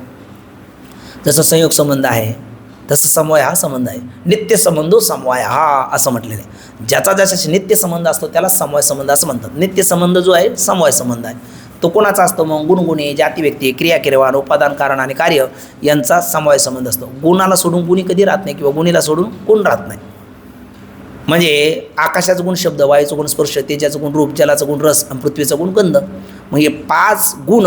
जसं संयोग संबंध आहे तसं समवाय हा संबंध आहे. नित्य संबंधो समवाय हा असं म्हटलेलं आहे. ज्याचा ज्याच्याशी नित्य संबंध असतो त्याला समवाय संबंध असं म्हणतात. नित्य संबंध जो आहे समवाय संबंध आहे. तो कोणाचा असतो मग? गुणगुणी, जाती व्यक्ती, क्रिया क्रियावान, उपादान कारण आणि कार्य यांचा समवाय संबंध असतो. गुणाला सोडून गुणी कधी राहत नाही किंवा गुणीला सोडून गुण राहत नाही. म्हणजे आकाशाचा गुण शब्द, वायूचा गुण स्पर्श, तेजाचं गुण रूप, जलाचं गुण रस आणि पृथ्वीचा गुण गंध. मग हे 5 गुण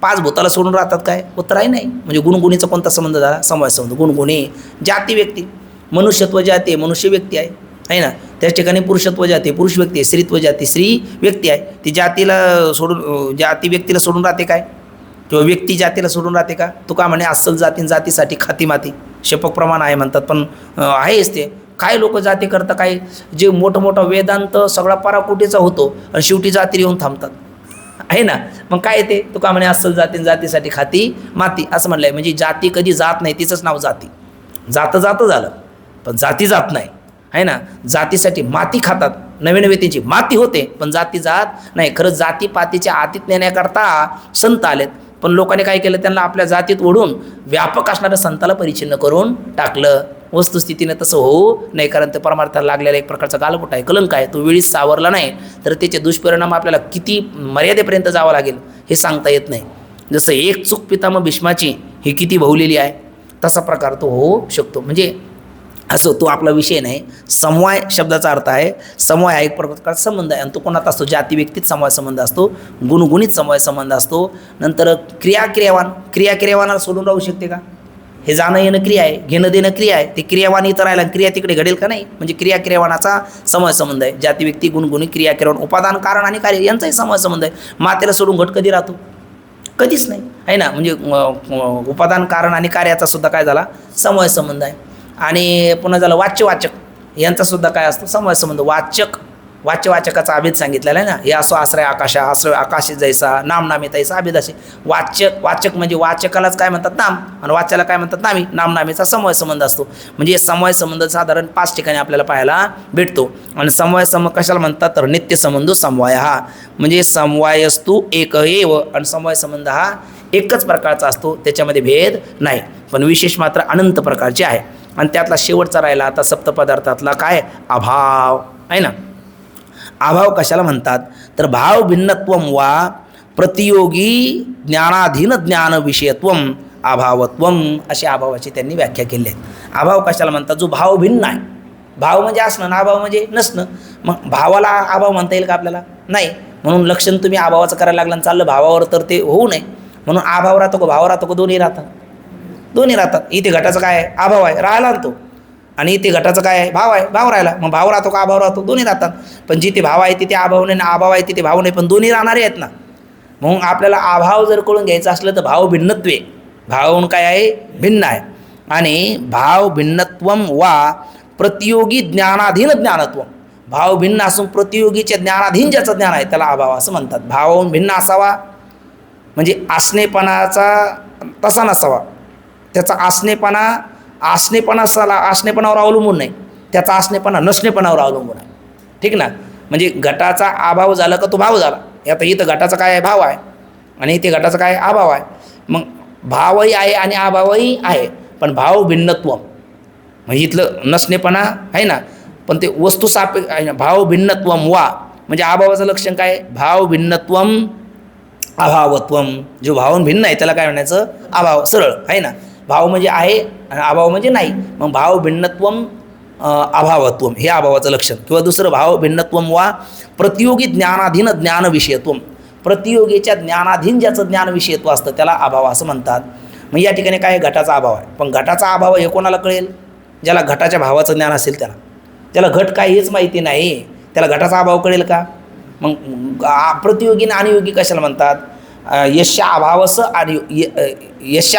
5 भूताला सोडून राहतात काय? उत्तर आहे नाही. म्हणजे गुणगुणीचा कोणता संबंध झाला? समवाय संबंध. गुणगुणी, जाती व्यक्ती, मनुष्यत्व जाती मनुष्य व्यक्ती आहे ना. त्याच ठिकाणी पुरुषत्व जाती पुरुष व्यक्ती आहे, स्त्रीत्व जाती स्त्री व्यक्ती आहे. ती जातीला सोडून जाती व्यक्तीला सोडून राहते काय? किंवा व्यक्ती जातीला सोडून राहते का? तुका म्हणे अस्सल जातीसाठी खाती माती शेपक प्रमाण आहे म्हणतात, पण आहेच ते. काय लोक जाती करतं काय? जे मोठं मोठं वेदांत सगळा पराकोटीचा होतो आणि शेवटी जाती येऊन थांबतात आहे ना. मग काय ते तुका म्हणे अस्सल जातीसाठी खाती माती असं म्हणलं आहे. म्हणजे जाती कधी जात नाही, तिचंच नाव जाती. जातं झालं पण जाती जात नाही आहे ना. जातीसाठी माती खातात, नवे नवे त्यांची माती होते पण जाती जात नाही. खरं जातीपातीच्या आतीत नेण्याकरता संत आलेत, पण लोकांनी काय केलं? त्यांना आपल्या जातीत ओढून व्यापक असणाऱ्या संताला परिच्छिन्न करून टाकलं. वस्तुस्थितीनं तसं होऊ नाही, कारण ते परमार्थाला लागलेला एक प्रकारचा गालबोट आहे, कलंक आहे. तो वेळीच सावरला नाही तर त्याचे दुष्परिणाम आपल्याला किती मर्यादेपर्यंत जावं लागेल हे सांगता येत नाही. जसं एक चूक पितामह भीष्माची ही किती बहुलेली आहे तसा प्रकार तो होऊ शकतो. म्हणजे असो, तो आपला विषय नाही. समवाय शब्दाचा अर्थ आहे समवाय हा एक प्रकारचा संबंध आहे आणि तो कोणात असतो? जाती व्यक्तीत समवाय संबंध असतो, गुणगुणित समवाय संबंध असतो. नंतर क्रियावानाला सोडून राहू शकते का? हे जाणं येणं क्रिया आहे, घेणं देणं क्रिया आहे. ते क्रियावान इथं राहिला, क्रिया तिकडे घडेल का नाही? म्हणजे क्रियावानाचा समवाय संबंध आहे. जाती व्यक्ती, गुणगुणी, क्रियावान, उपादान कारण आणि कार्य यांचाही समवाय संबंध आहे. मातेला सोडून घट कधी राहतो? कधीच नाही आहे ना. म्हणजे उपादान कारण आणि कार्याचा सुद्धा काय झाला? समवाय संबंध आहे. आणि पुन्हा झालं वाच्यवाचक यांचासुद्धा काय असतो? समवाय संबंध. वाच्यवाचकाचा अभेद सांगितलेला आहे ना. हे असो आश्रय आकाशी जैसा नामनामी तैसा अभेद असे. वाचक म्हणजे वाचकालाच काय म्हणतात? नाम, आणि वाच्याला काय म्हणतात? नामी. नामनामीचा समवाय संबंध असतो. म्हणजे समवाय संबंध साधारण 5 ठिकाणी आपल्याला पाहायला भेटतो. आणि समवाय कशाला म्हणतात? तर नित्य संबंधो समवाय हा. म्हणजे समवायस्तु एक एव, आणि समवाय संबंध हा एकच प्रकारचा असतो, त्याच्यामध्ये भेद नाही, पण विशेष मात्र अनंत प्रकारचे आहे. आणि त्यातला शेवटचा राहिला आता सप्तपदार्थातला काय? अभाव आहे ना. अभाव कशाला म्हणतात? तर भाव भिन्नत्वम वा प्रतियोगी ज्ञानाधीन ज्ञान विषयत्वम अभावत्वम अशी अभावाची त्यांनी व्याख्या केली आहे. अभाव कशाला म्हणतात? जो भाव भिन्न आहे. भाव म्हणजे असणं, अभाव म्हणजे नसणं. मग भावाला अभाव म्हणता येईल का आपल्याला? नाही. म्हणून लक्षण तुम्ही अभावाचं करायला लागलं आणि चाललं भावावर, तर ते होऊ नये. म्हणून अभाव राहतो का भाव राहतो का? दोन्ही राहतात. इथे घटाचं काय आहे? अभाव आहे, राहिला तो. आणि इथे घटाचं काय आहे? भाव आहे, भाव राहिला. मग भाव राहतो का अभाव राहतो? दोन्ही राहतात. पण जिथे भाव आहे तिथे अभाव नाही, अभाव आहे तिथे भाव नाही, पण दोन्ही राहणारे आहेत ना. म्हणून आपल्याला अभाव जर कळून घ्यायचं असलं तर भाव भिन्नत्वे, भाव काय आहे? भिन्न आहे. आणि भाव भिन्नत्वम वा प्रतियोगी ज्ञानाधीन ज्ञानत्वम, भाव भिन्न असून प्रतियोगीच्या ज्ञानाधीन ज्याचं ज्ञान आहे त्याला अभाव असं म्हणतात. भाव भिन्न असावा म्हणजे असणेपणाचा तसा नसावा, त्याचा असणेपणावर अवलंबून नाही, त्याचा असणेपणा नसणेपणावर अवलंबून आहे. ठीक ना. म्हणजे घटाचा अभाव झाला का तो भाव झाला. आता इथं घटाचा काय आहे? भाव आहे, आणि इथे घटाचा काय आहे? अभाव आहे. मग भावही आहे आणि अभावही आहे, पण भाव भिन्नत्व म्हणजे इथलं नसणेपणा आहे ना, पण ते वस्तू सापेक्ष आहे ना. भाव भिन्नत्वम वा म्हणजे अभावाचं लक्षण काय? भाव भिन्नत्वम अभावत्वम. जो भावून भिन्न आहे त्याला काय म्हणायचं? अभाव. सरळ आहे ना. भाव म्हणजे आहे आणि अभाव म्हणजे नाही. मग भाव भिन्नत्वम अभावत्वम हे अभावाचं लक्षण. किंवा दुसरं भाव भिन्नत्वम वा प्रतियोगी ज्ञानाधीन ज्ञान विषयत्वम, प्रतियोगीच्या ज्ञानाधीन ज्याचं ज्ञान विषयत्व असतं त्याला अभाव असं म्हणतात. मग या ठिकाणी काय? घटाचा अभाव आहे. पण घटाचा अभाव हे कोणाला कळेल? ज्याला घटाच्या भावाचं ज्ञान असेल त्याला घट काय हेच माहिती नाही, त्याला घटाचा अभाव कळेल का? मग प्रतियोगी आणि अनियोगी कशाला म्हणतात? यश्या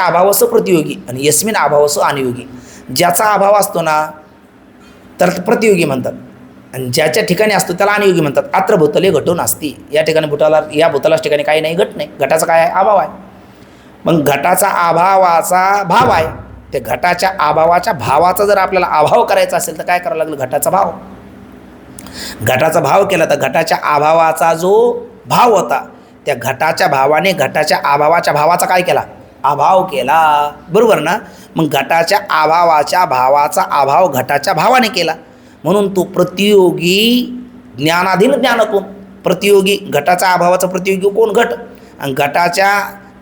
अभावस प्रतियोगी आणि यस्मिन अभावस अनियोगी. ज्याचा अभाव असतो ना तर प्रतियोगी म्हणतात, आणि ज्याच्या ठिकाणी असतो त्याला अनियोगी म्हणतात. अत्र भूतले घटो नास्ती. या ठिकाणी भूताला, या भूतालाच ठिकाणी काही नाही, घट नाही. घटाचा काय आहे? अभाव आहे. मग घटाचा अभावाचा भाव आहे. ते घटाच्या अभावाच्या भावाचा जर आपल्याला अभाव करायचा असेल तर काय करावं लागलं? घटाचा भाव. घटाचा भाव केला तर घटाच्या अभावाचा जो भाव होता त्या घटाच्या भावाने घटाच्या अभावाच्या भावाचा काय केला? अभाव केला. बरोबर ना? मग घटाच्या अभावाच्या भावाचा अभाव घटाच्या भावाने केला. म्हणून तो प्रतियोगी ज्ञानाधीन ज्ञानत्व. प्रतियोगी घटाचा अभावाचा प्रतियोगी कोण? घट. आणि घटाच्या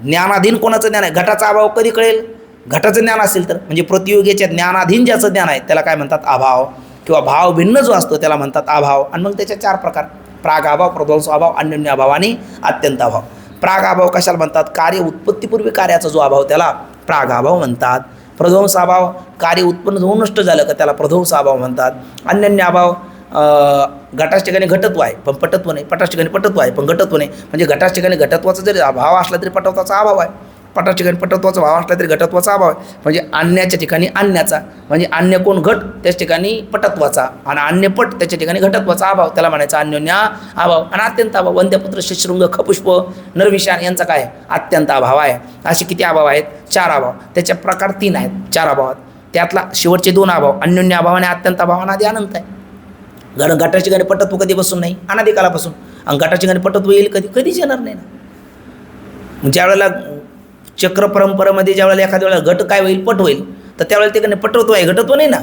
ज्ञानाधीन कोणाचं ज्ञान आहे? घटाचा अभाव कधी कळेल? घटाचं ज्ञान असेल तर. म्हणजे प्रतियोगीच्या ज्ञानाधीन ज्याचं ज्ञान आहे त्याला काय म्हणतात? अभाव. किंवा भाव भिन्न जो असतो त्याला म्हणतात अभाव. आणि मग त्याचे 4 प्रकार: प्राग अभाव, प्रध्वंस अभाव, अन्योन्य अभाव आणि अत्यंत अभाव. प्राग अभाव कशाला म्हणतात? कार्य उत्पत्तीपूर्वी कार्याचा जो अभाव त्याला प्राग अभाव म्हणतात. प्रध्वंस अभाव कार्य उत्पन्न होऊन नष्ट झालं का त्याला प्रध्वंस अभाव म्हणतात. अन्योन्य अभाव घटाच्या ठिकाणी घटत्व आहे पण पटत्व नाही, पटाच्या ठिकाणी पटत्व आहे पण घटत्व नाही. म्हणजे घटाच्या ठिकाणी घटत्वाचा जरी भाव असला तरी पटत्वाचा अभाव आहे, पटाच्या ठिकाणी पटत्वाचा भाव असला तरी घटत्वाचा अभाव आहे. म्हणजे अन्याच्या ठिकाणी अन्याचा, म्हणजे अन्य कोण? घट, त्याच ठिकाणी पटत्वाचा, आणि अन्य पट त्याच्या ठिकाणी घटत्वाचा अभाव, त्याला म्हणायचा अन्योन्य अभाव. आणि अत्यंत अभाव वंद्यपुत्र, शशृंग, खपुष्प, नरविषाण यांचा काय? अत्यंत अभाव आहे. असे किती अभाव आहेत? 4 अभाव. त्याचे प्रकार 3 आहेत 4 अभावात. त्यातला शेवटचे 2 अभाव अन्योन्य अभाव आणि अत्यंत अभाव अनादी अनंत आहे. कारण घटाच्या ठिकाणी पटत्व कधीपासून नाही? अनादिकालापासून. आणि घटाच्या ठिकाणी पटत्व येईल कधी? कधीच येणार नाही ना. ज्या वेळेला चक्र परंपरेमध्ये ज्या वेळेला एखाद्या वेळेला घट काय होईल? पट होईल. तर त्यावेळेला ते पटत्व आहे, घटत्व नाही ना.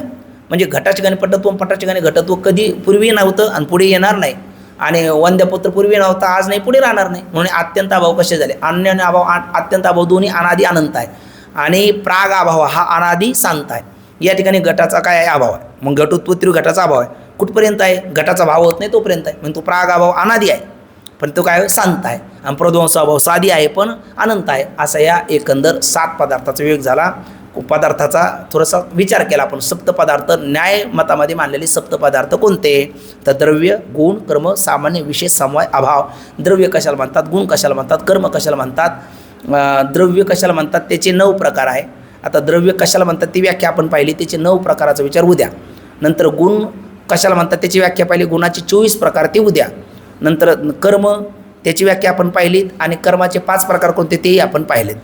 म्हणजे घटाच्या ठिकाणी पटत्व, पटाच्या ठिकाणी घटत्व कधी पूर्वी नव्हतं आणि पुढे येणार नाही. आणि वंद्यपुत्र पूर्वी नव्हता, आज नाही, पुढे राहणार नाही. म्हणून अत्यंत अभाव कसे झाले? अन्योन्य अभाव, अत्यंत अभाव दोन्ही अनादी अनंत आहे. आणि प्राग अभाव हा अनादी शांत आहे. या ठिकाणी घटाचा काय आहे? अभाव आहे. मग घटोत्पत्ती घटाचा अभाव आहे. कुठपर्यंत आहे? घटाचा भाव होत नाही तोपर्यंत आहे. म्हणजे तो प्राग अभाव अनादी आहे पण तो काय? शांत आहे. आणि प्रध्वंस अभाव साधी आहे पण अनंत आहे. असा या एकंदर 7 पदार्थाचा विवेक झाला. पदार्थाचा थोडासा विचार केला आपण. सप्तपदार्थ न्याय मतामध्ये मानलेले सप्तपदार्थ कोणते? तर द्रव्य, गुण, कर्म, सामान्य, विशेष, समवाय, अभाव. द्रव्य कशाला म्हणतात? गुण कशाला म्हणतात? कर्म कशाला म्हणतात? द्रव्य कशाला म्हणतात? त्याचे 9 प्रकार आहे. आता द्रव्य कशाला म्हणतात ती व्याख्या आपण पाहिली, त्याचे 9 प्रकाराचा विचार उद्या. नंतर गुण कशाला म्हणतात त्याची व्याख्या पाहिली, गुणाचे 24 प्रकार ते उद्या. नंतर कर्म त्याची व्याख्या आपण पाहिलीत आणि कर्माचे 5 प्रकार कोणते तेही आपण पाहिलेत.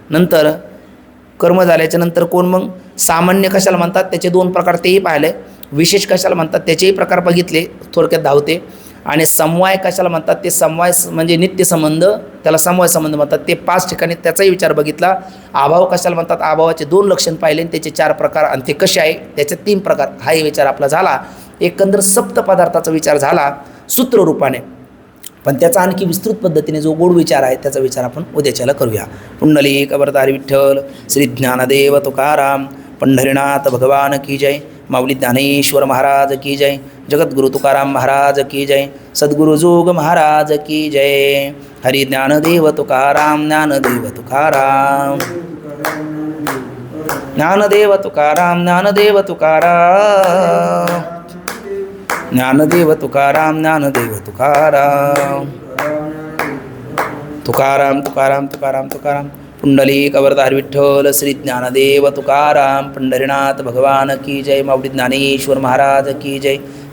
नंतर कर्म झाल्याच्या नंतर कोण? मग सामान्य कशाला म्हणतात त्याचे 2 प्रकार तेही पाहिले. विशेष कशाला म्हणतात त्याचेही प्रकार बघितले, थोडक्यात धावते. आणि समवाय कशाला म्हणतात? ते समवाय म्हणजे नित्य संबंध, त्याला समवाय संबंध म्हणतात. ते 5 ठिकाणी त्याचाही विचार बघितला. अभाव कशाला म्हणतात? अभावाचे 2 लक्षण पाहिले आणि त्याचे 4 प्रकार आणि ते कसे आहे त्याचे 3 प्रकार. हाही विचार आपला झाला. एकंदर सप्तपदार्थाचा विचार झाला सूत्ररूपाने. पण त्याचा आणखी विस्तृत पद्धतीने जो गोड विचार आहे त्याचा विचार आपण उद्याच्याला करूया. पुंडलिक अवतारी विठ्ठल, श्री ज्ञानदेव तुकाराम, पंढरीनाथ भगवान की जय, माऊली ज्ञानेश्वर महाराज की जय, जगद्गुरु तुकाराम महाराज की जय, सद्गुरु जोग महाराज की जय. हरि ज्ञानदेव तुकाराम, ज्ञानदेव तुकाराम, ज्ञानदेव तुकाराम, ज्ञानदेव तुकाराम, ज्ञानदेव तुकाराम, ज्ञानदेव तुकाराम, तुकाराम तुकाराम तुकाराम तुकाराम. पुंडलिक अवतारी विठ्ठल, श्री ज्ञानदेव तुकाराम, पंढरीनाथ भगवान की जय, माऊली ज्ञानेश्वर महाराज की जय.